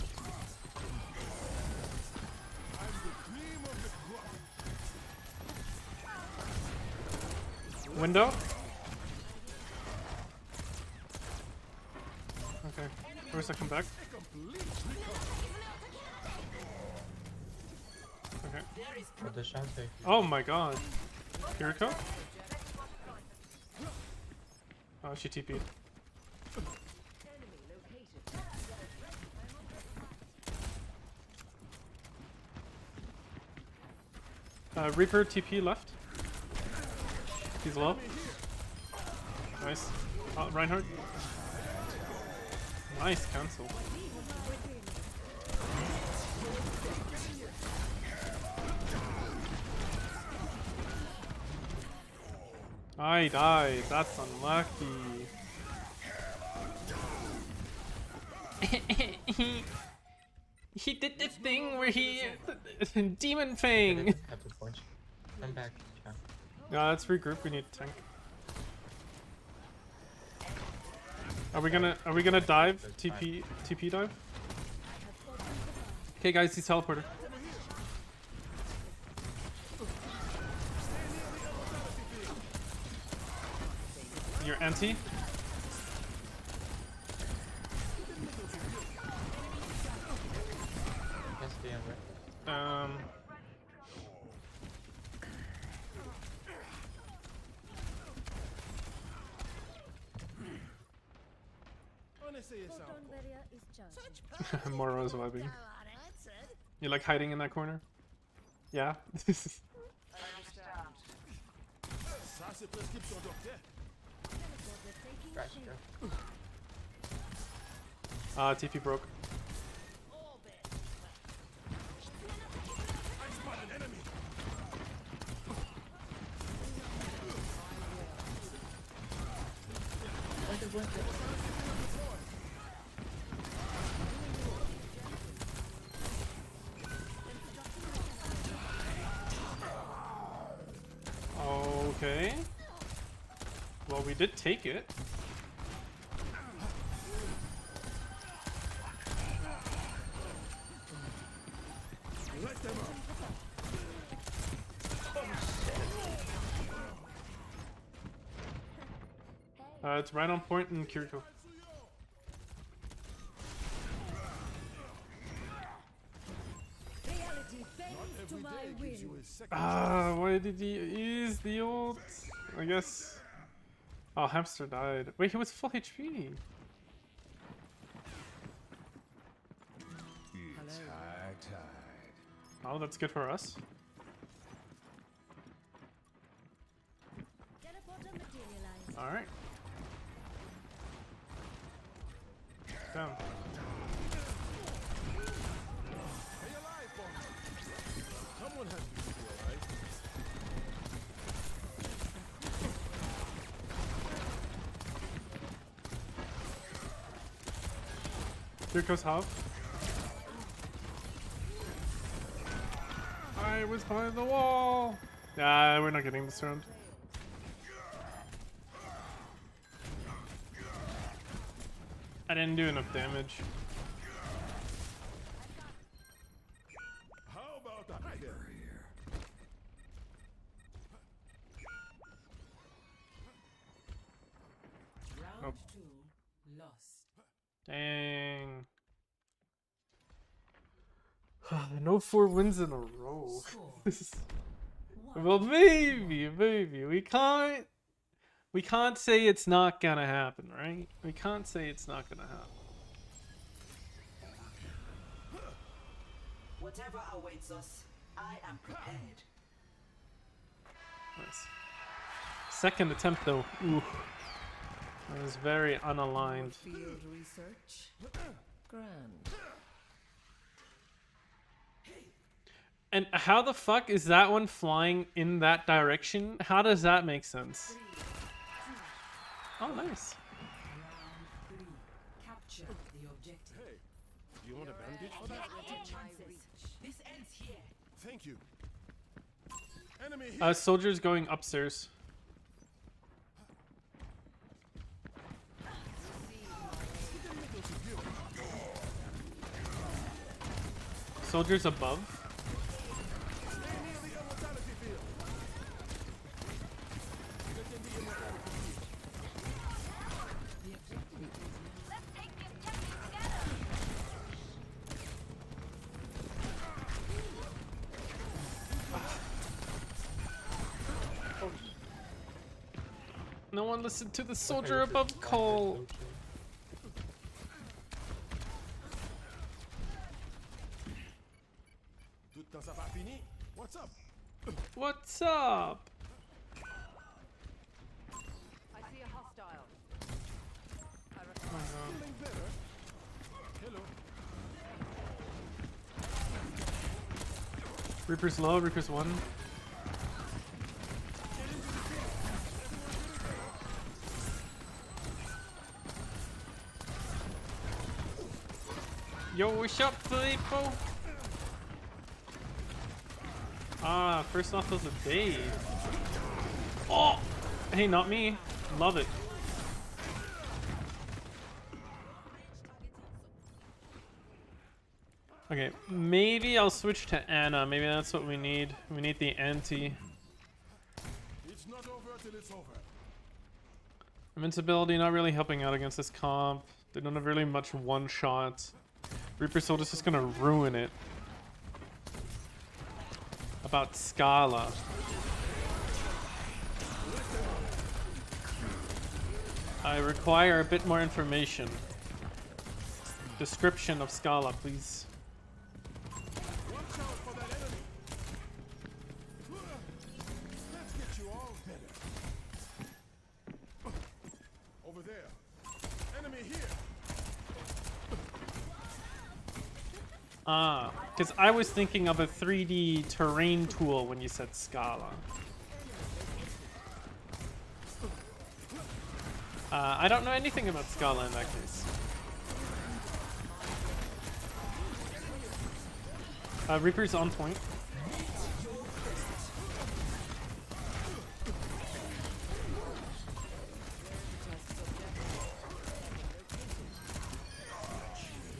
Window. Okay. Where's that come back? Okay. But the shot take. Oh my god. Kiriko? Oh, she TP'd. Reaper TP left. He's low. Nice. Reinhardt. Nice cancel. I died. That's unlucky. He did this thing where he demon fang. Happy point. Come back. Yeah. Yeah, let's regroup. We need a tank. Are we gonna dive? TP dive? Okay guys, he's teleporter. You're anti? Yes, they are right. Moro's webbing. You like hiding in that corner? Yeah? TP broke. Okay. Well, we did take it. It's right on point in Kiriko. Why did he use the ult? I guess. Oh, hamster died. Wait, he was full HP. Oh, that's good for us. All right. Damn. Someone has to be alright. Here goes half. I was behind the wall. Nah, we're not getting this round. I didn't do enough damage. How about that here? Round 2 lost. Dang. No 4 wins in a row. Well, maybe we can't say it's not gonna happen, right? We can't say it's not gonna happen. Whatever awaits us, I am prepared. Nice. Second attempt though. Ooh. It was very unaligned. Field research. Grand. And how the fuck is that one flying in that direction? How does that make sense? Oh, nice. Round 3. Capture the objective. Hey, do you want a bandage for that? This ends here. Thank you. Enemy here. Soldiers going upstairs. Soldiers above. No one listened to the soldier above call. What's up? What's up? I see a hostile. Feeling better? Hello. Reaper's low, Reaper's 1. Yo, what's up, Filippo? Ah, first off of the day. Oh! Hey, not me. Love it. Okay, maybe I'll switch to Anna. Maybe that's what we need. We need the anti. It's not over till it's over. Invincibility not really helping out against this comp. They don't have really much one-shot. Reaper Soldier's just gonna ruin it. About Scala. I require a bit more information. Description of Scala, please. Watch out for that enemy. Let's get you all better. Over there. Enemy here. Ah, because I was thinking of a 3D terrain tool when you said Scala. I don't know anything about Scala in that case. Reaper's on point.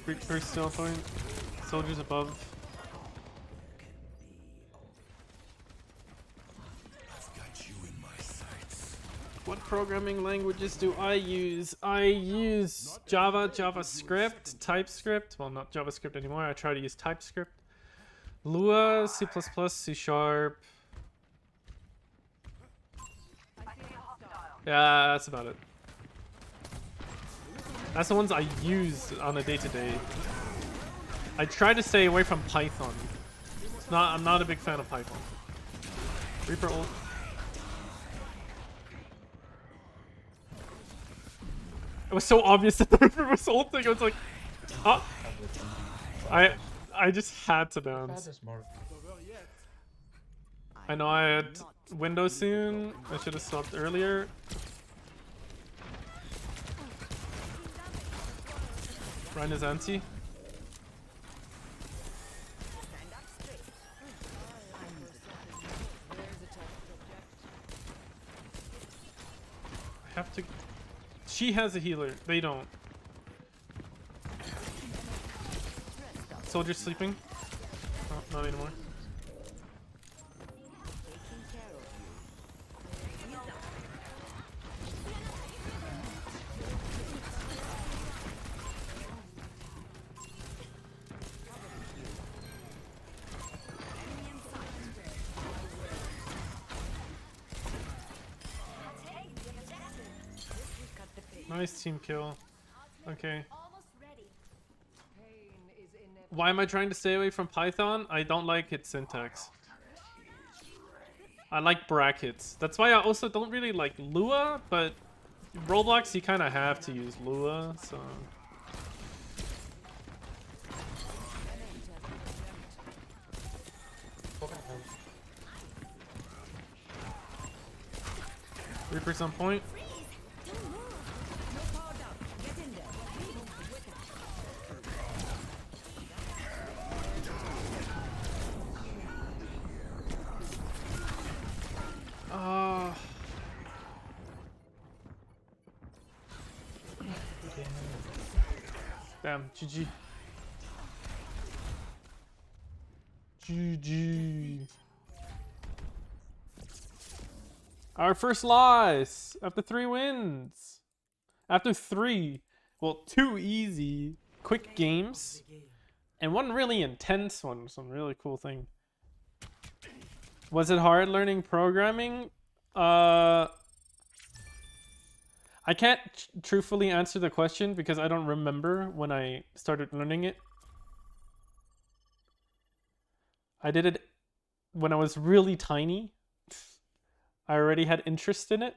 Reaper's still on point. Soldiers above. I've got you in my sights. What programming languages do I use? I use Java, JavaScript, TypeScript. Well, not JavaScript anymore. I try to use TypeScript. Lua, C++, C Sharp. Yeah, that's about it. That's the ones I use on a day-to-day. I try to stay away from Python. I'm not a big fan of Python. Reaper ult. It was so obvious that the Reaper was ulting. I was like, oh. I just had to bounce. I know I had Windows soon. I should have stopped earlier. Ryan is anti. I have to. She has a healer. They don't. Soldier sleeping. Oh, not anymore. Nice team kill. Okay. Why am I trying to stay away from Python? I don't like its syntax. I like brackets. That's why I also don't really like Lua, but Roblox you kind of have to use Lua, so... Reaper's on point. Damn, GG. GG. Our first loss after 3 wins. After 3, well, 2 easy, quick games, and 1 really intense one. Some really cool thing. Was it hard learning programming? I can't truthfully answer the question because I don't remember when I started learning it. I did it when I was really tiny. I already had interest in it.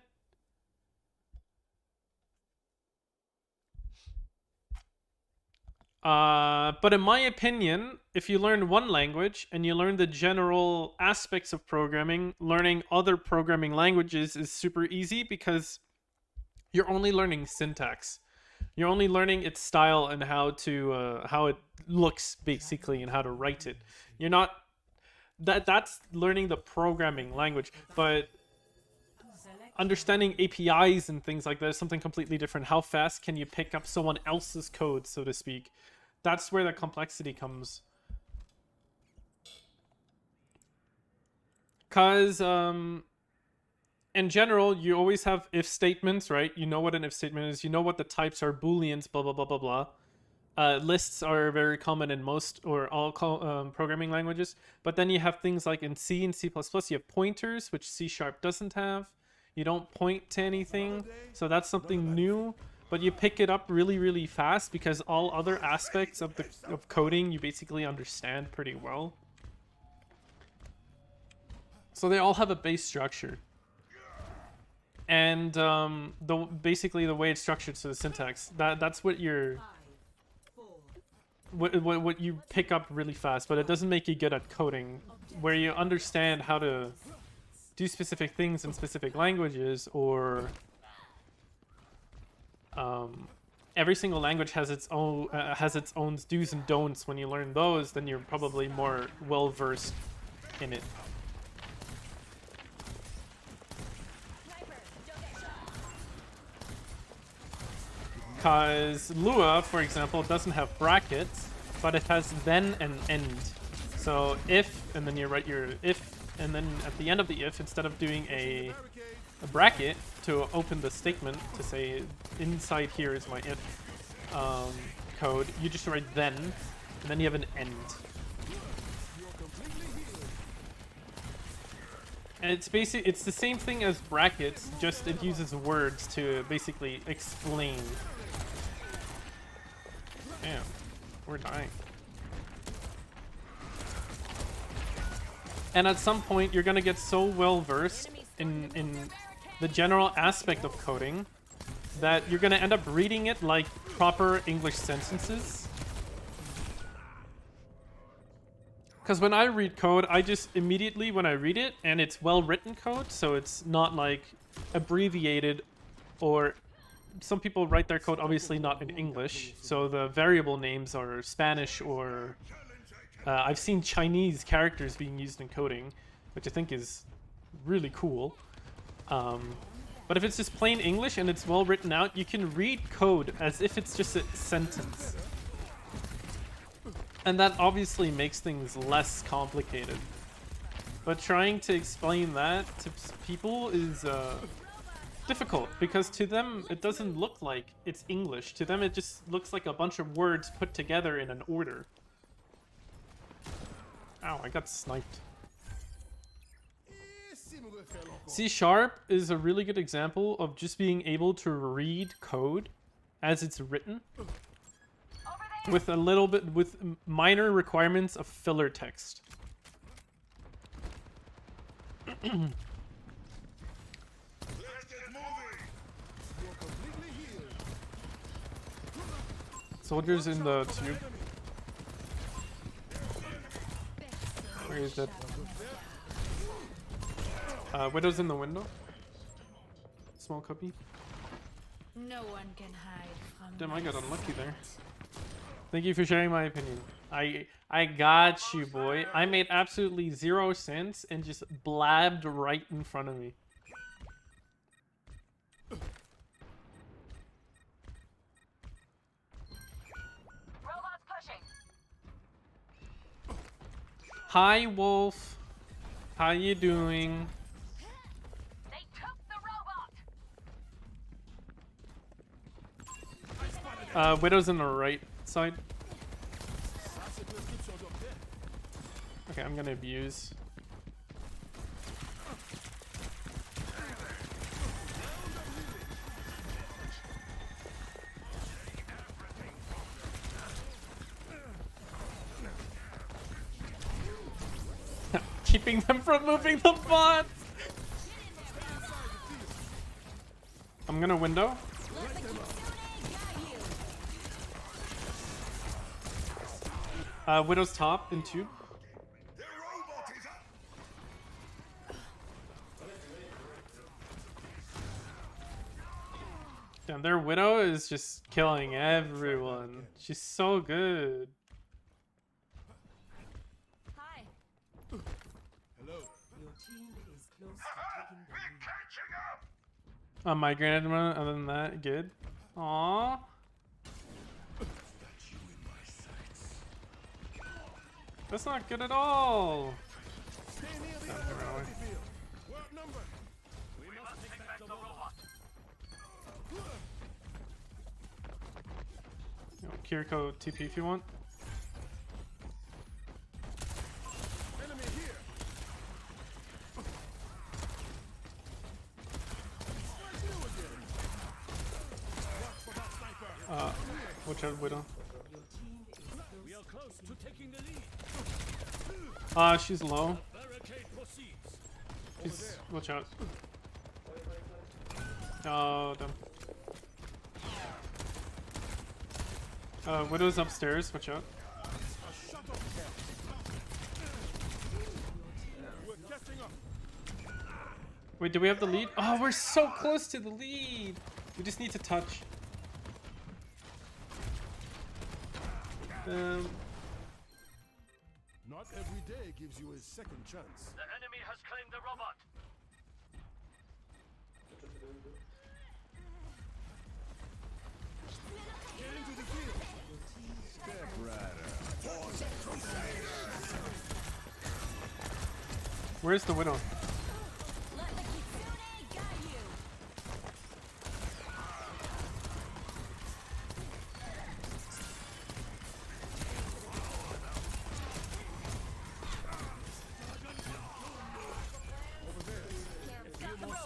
But in my opinion, if you learn one language and you learn the general aspects of programming, learning other programming languages is super easy because you're only learning syntax. You're only learning its style and how it looks basically and how to write it. You're not that's learning the programming language, but understanding APIs and things like that is something completely different. How fast can you pick up someone else's code, so to speak? That's where the complexity comes. Because in general, you always have if statements, right? You know what an if statement is. You know what the types are, booleans, blah, blah, blah, blah, blah. Lists are very common in most or all programming languages. But then you have things like in C and C++, you have pointers, which C# doesn't have. You don't point to anything. So that's something new. But you pick it up really, really fast because all other aspects of coding you basically understand pretty well. So they all have a base structure. And basically the way it's structured, so the syntax, that's what what you pick up really fast, but it doesn't make you good at coding, where you understand how to do specific things in specific languages, or every single language has its own do's and don'ts. When you learn those, then you're probably more well versed in it. Because Lua, for example, doesn't have brackets, but it has then and end. So if, and then you write your if, and then at the end of the if, instead of doing a bracket to open the statement to say inside here is my if code, you just write then, and then you have an end. And it's the same thing as brackets, just it uses words to basically explain. Damn, we're dying. And at some point, you're gonna get so well versed in the general aspect of coding that you're gonna end up reading it like proper English sentences. Because when I read code, I just immediately, when I read it, and it's well-written code, so it's not like abbreviated, or some people write their code obviously not in English, so the variable names are Spanish, or I've seen Chinese characters being used in coding, which I think is really cool. But if it's just plain English and it's well written out, you can read code as if it's just a sentence. And that obviously makes things less complicated. But trying to explain that to people is difficult, because to them it doesn't look like it's English. To them it just looks like a bunch of words put together in an order. Ow, I got sniped. C# is a really good example of just being able to read code as it's written, with a little bit, with minor requirements of filler text. Soldiers in the tube. Where is that? Widow's in the window. Small copy. No one can hide from Damn, I got unlucky there. Thank you for sharing my opinion. I got you, boy. I made absolutely 0 sense and just blabbed right in front of me. Robots pushing. Hi, Wolf. How you doing? They took the robot. Widow's in the right side. Okay, I'm gonna abuse. Keeping them from moving the bots! I'm gonna window. Widow's top in tube. Damn, their Widow is just killing everyone. She's so good. Hi. Hello. Your team is close to taking the lead. Catching up. My granted one, other than that, good. Aww. That's not good at all. Stay near the Damn, other they're away. battlefield. Work number. We must take back the robot. Yo, Kiriko TP if you want. Enemy here. Strike new again. Watch for that sniper. Watch out, Widow. Your team is close We are close to taking the lead. She's low. Barricade proceeds. She's watch out. Oh, damn. Widow's upstairs. Watch out. A shut off cap. We're catching up. Wait, do we have the lead? Oh, we're so close to the lead. We just need to touch. Not every day gives you a second chance. The enemy has claimed the robot. Get into the field. Step Where's the Widow? Let the Kitsune guide you.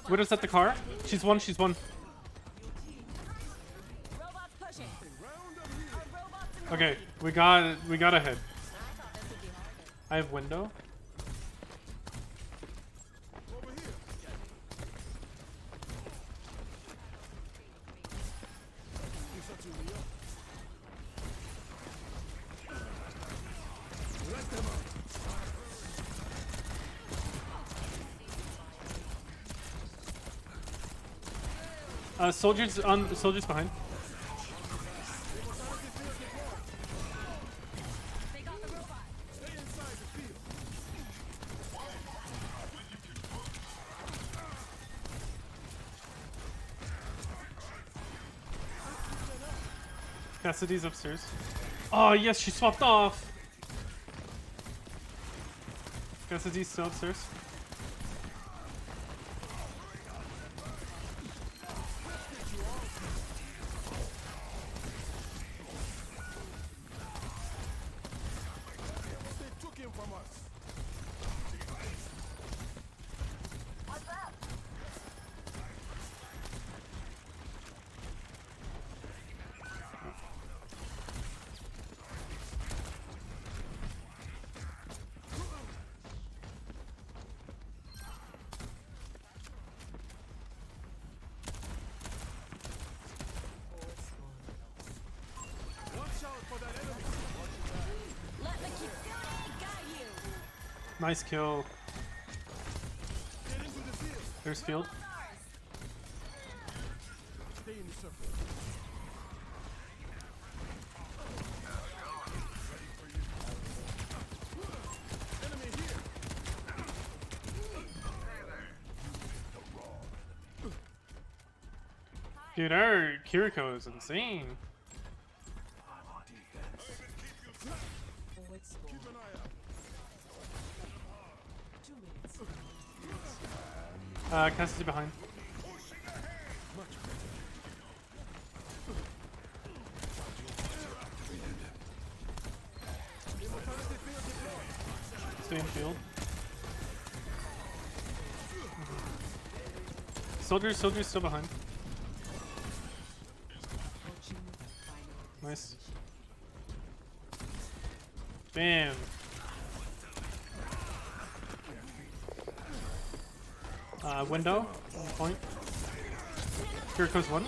Widow's at the car. She's one. She's one. Robots pushing. Our robots in the Okay, lead. we got ahead. I thought this would be harder. I have window. over here. He's up to me up. Let them out. Soldiers behind. They got the robot. Stay inside the field. Cassidy's upstairs. Oh yes, she swapped off. Cassidy's still upstairs. They took him from us. What's up? Watch out for that enemy. Let the Kitsune guide you. Nice kill. Get into the field. There's field. Stay in the circle. Enemy here. Dude, our Kiriko is insane. Forward score. Keep an eye out. 2 minutes. Cassidy behind. Stay in field. Soldiers still behind. Approaching the final. Nice. Bam. Window. Point. Here goes one.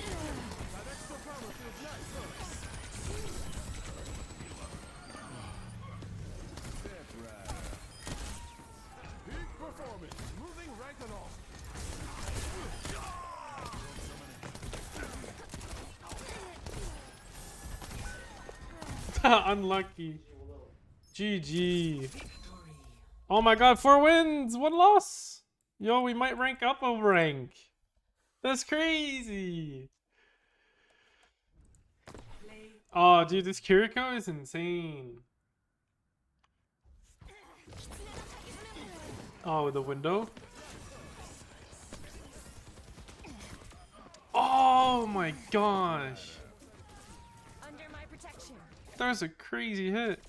Big performance. Moving right along. Unlucky. GG. Oh my god, 4 wins, 1 loss. Yo, we might rank up a rank. That's crazy. Oh, dude, this Kiriko is insane. Oh, the window. Oh my gosh. Under my protection. That was a crazy hit.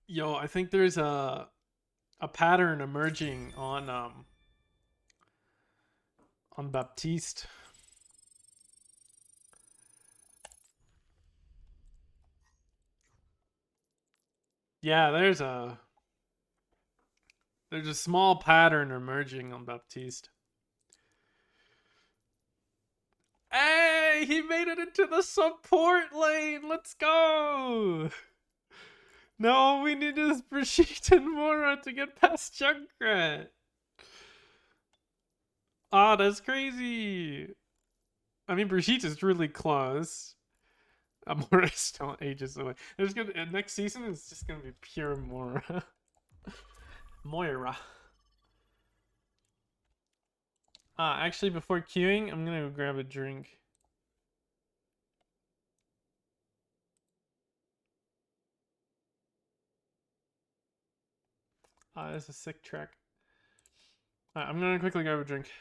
Yo, I think there's a pattern emerging on Baptiste. Yeah, there's a small pattern emerging on Baptiste. Hey, he made it into the support lane. Let's go. No, we need this Brigitte and Mora to get past Junkrat. Ah, that's crazy. I mean, Brigitte is really close. Mora is still ages away. There's gonna next season is just gonna be pure Mora. Moira. Actually, before queuing, I'm gonna go grab a drink. That's a sick track. I'm gonna quickly grab a drink.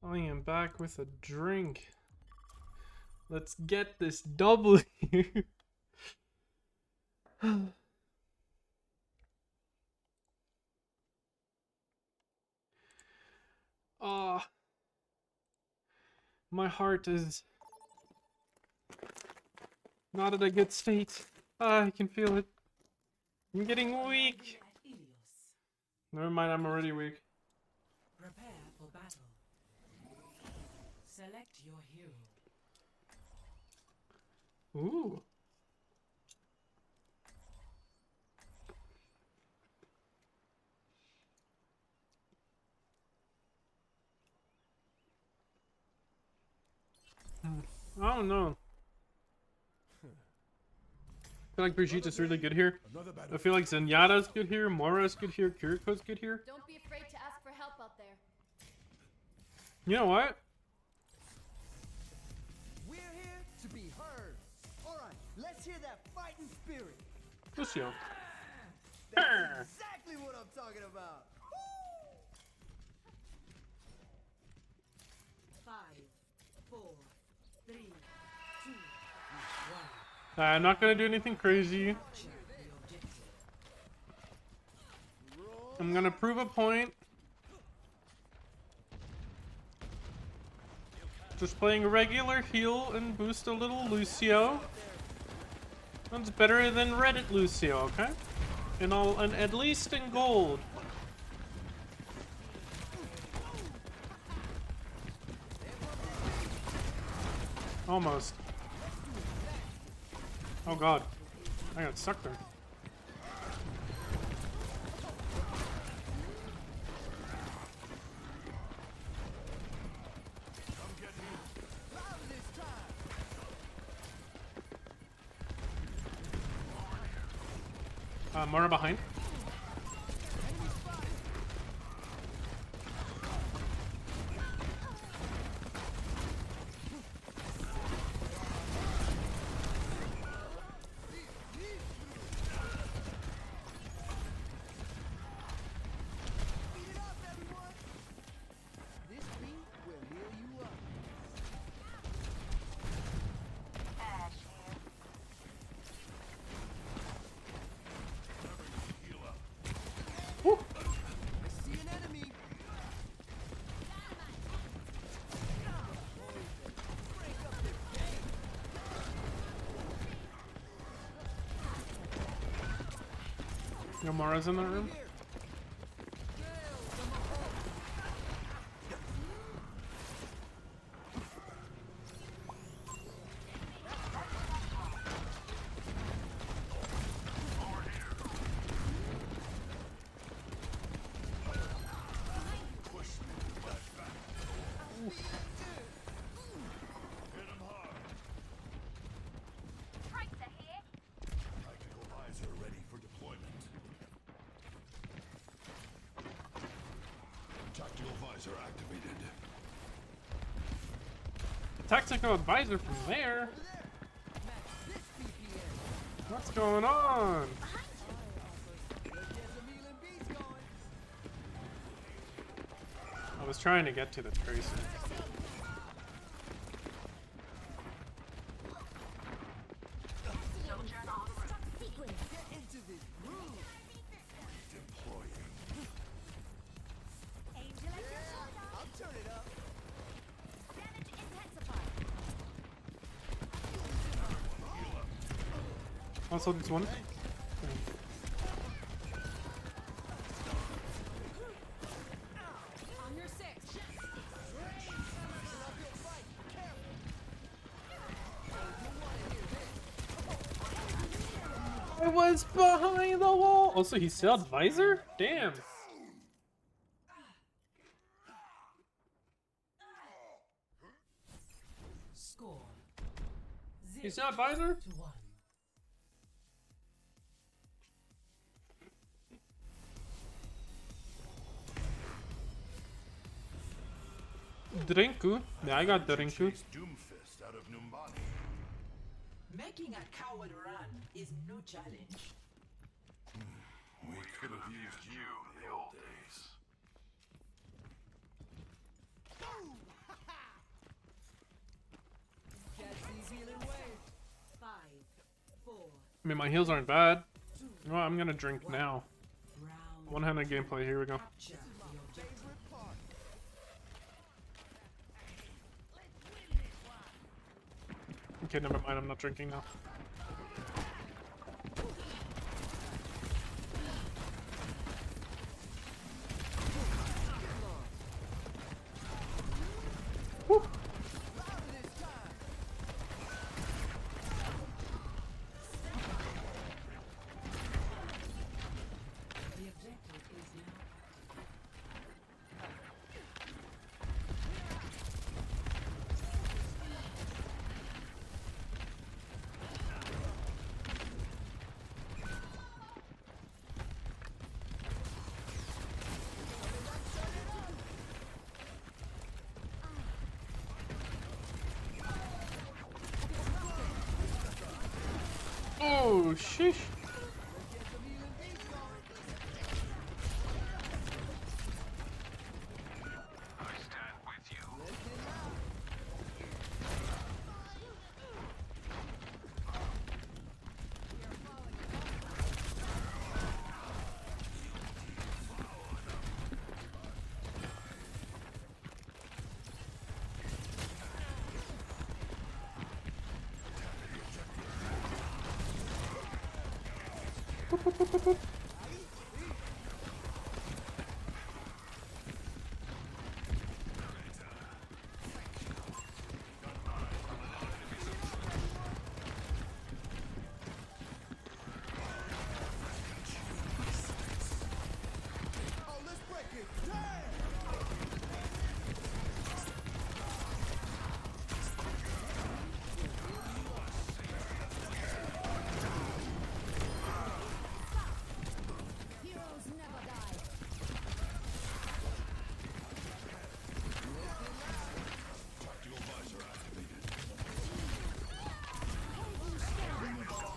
I am back with a drink. Let's get this W. Ah, my heart is not at a good state. Ah, I can feel it. I'm getting weak. Never mind, I'm already weak. Prepare for battle. Select your hero. Ooh. I don't know. I feel like Brigitte's really good here. I feel like Zenyatta's good here, Mora's good here, Kiriko's good here. Don't be afraid to ask for help out there. You know what? We're here to be heard. Alright, let's hear that fighting spirit. Lucio. That's exactly what I'm talking about. 5, 4, 3, 2, 1. I'm not gonna do anything crazy. I'm gonna prove a point. Just playing a regular heal and boost a little Lucio. That's better than Reddit Lucio, okay? And at least in gold. Almost. Oh god. I got stuck there. Mora behind. Mara's in the room. Tactical advisor from there? What's going on? I was trying to get to the Tracer. Also, this one. I was behind the wall. Also, he sailed visor? Damn. Score. He's not visor? Drinku? Yeah, I got Drinku. Doomfist out of Numbani. Making a coward run is no challenge. We could have used you in the old days. I mean, my heals aren't bad. You know what, I'm gonna drink now. One-handed gameplay, here we go. Okay, never mind, I'm not drinking now. Woo. Oh, sheesh.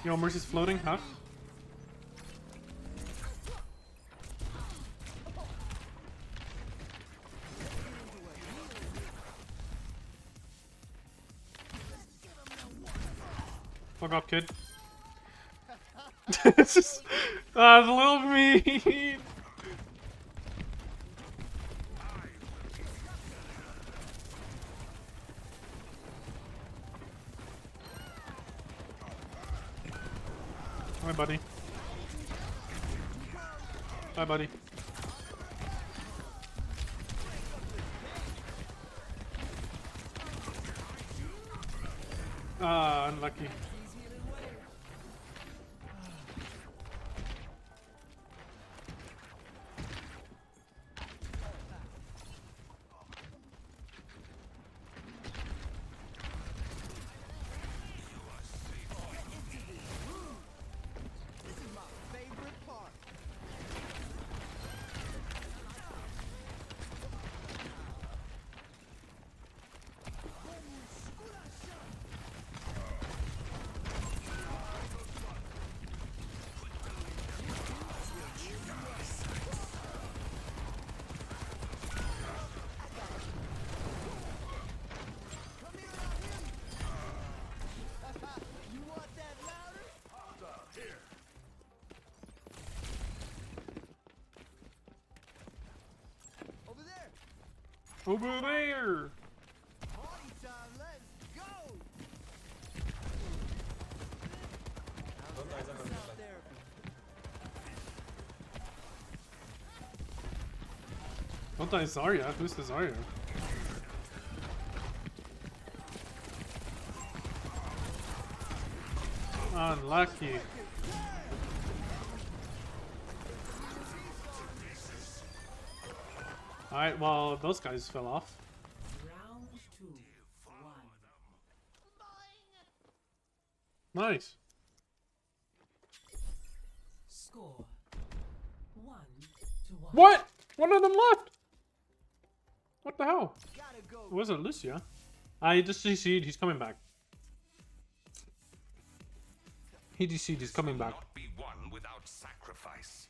Yo, Mercy's floating, huh? Fuck off, kid. It's just... it's a little mean. Hi, buddy. Hi, buddy. Ah, unlucky. Over there! Don't die Zarya. Who's the Zarya? Unlucky. Alright, well, those guys fell off. Round 2, 1. Nice. Score 1-1. What? One of them left! What the hell? It wasn't Lucia. He just CC'd, he's coming back. He DC'd, he's coming back. Not be won without sacrifice.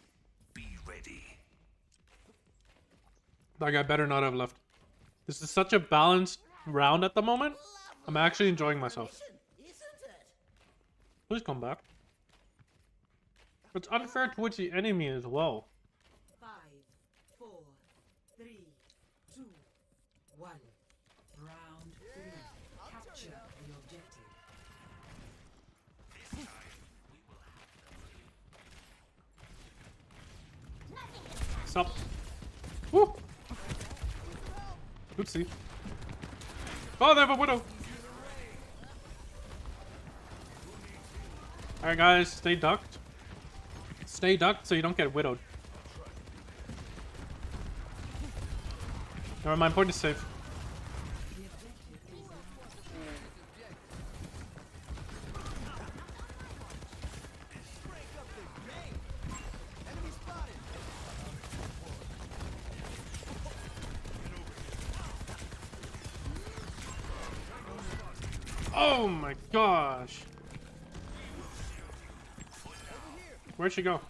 Be ready. That guy better not have left. This is such a balanced round at the moment. I'm actually enjoying myself. Please come back. It's unfair towards the enemy as well. 5, 4, 3, 2, 1. Round 3. Capture the objective. Stop. Woo! Oopsie. Oh, they have a widow. Alright, guys, stay ducked. Stay ducked so you don't get widowed. Never mind, point is safe. Oh my gosh. Where'd she go?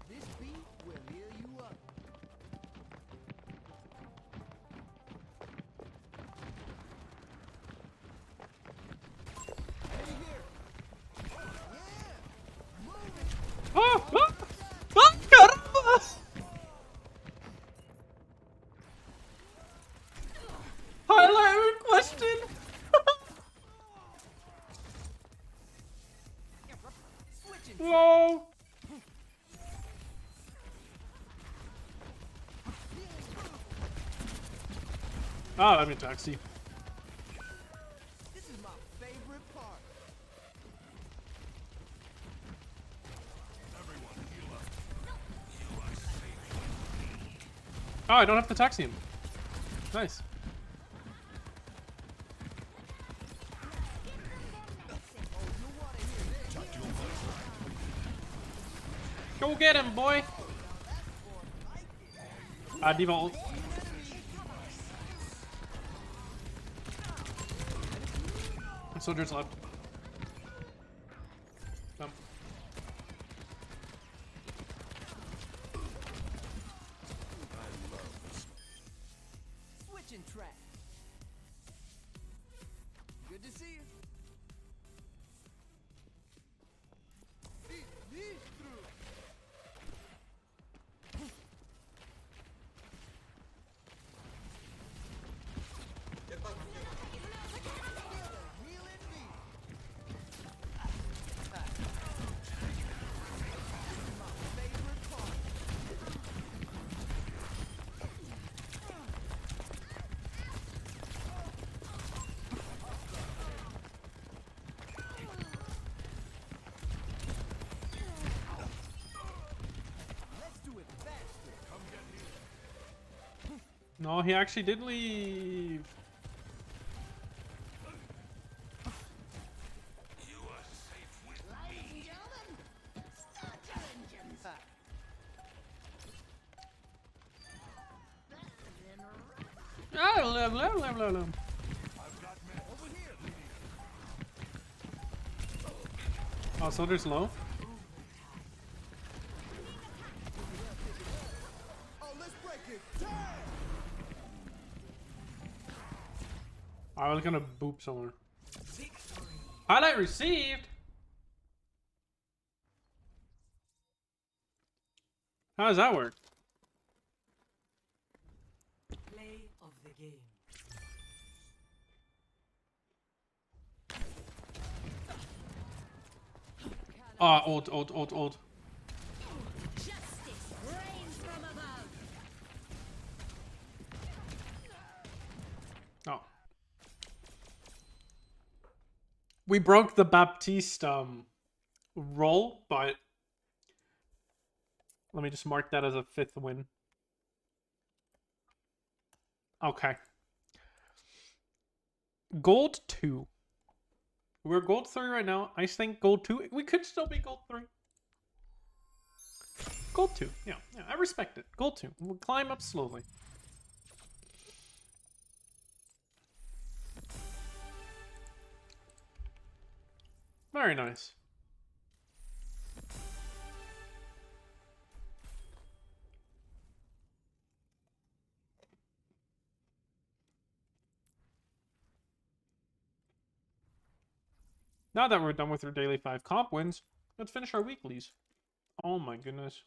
This beat will heal you up. Oh, oh, oh, caramba! Highlight question. Whoa. Ah, let me taxi. This is my favorite part. Oh, I don't have to taxi him. Nice. Go get him, boy. D.Va ult. Soldiers left. Come. Switching track. Good to see you. No, he actually did leave. Oh, soldier's low. I was gonna boop someone. Highlight received. How does that work? Play of the game. Old. Justice reigns from above. Oh. We broke the Baptiste roll, but let me just mark that as a 5th win. Okay. Gold 2. We're gold 3 right now. I think gold 2. We could still be gold 3. Gold 2. Yeah, I respect it. Gold 2. We'll climb up slowly. Very nice. Now that we're done with our daily 5 comp wins, let's finish our weeklies. Oh my goodness.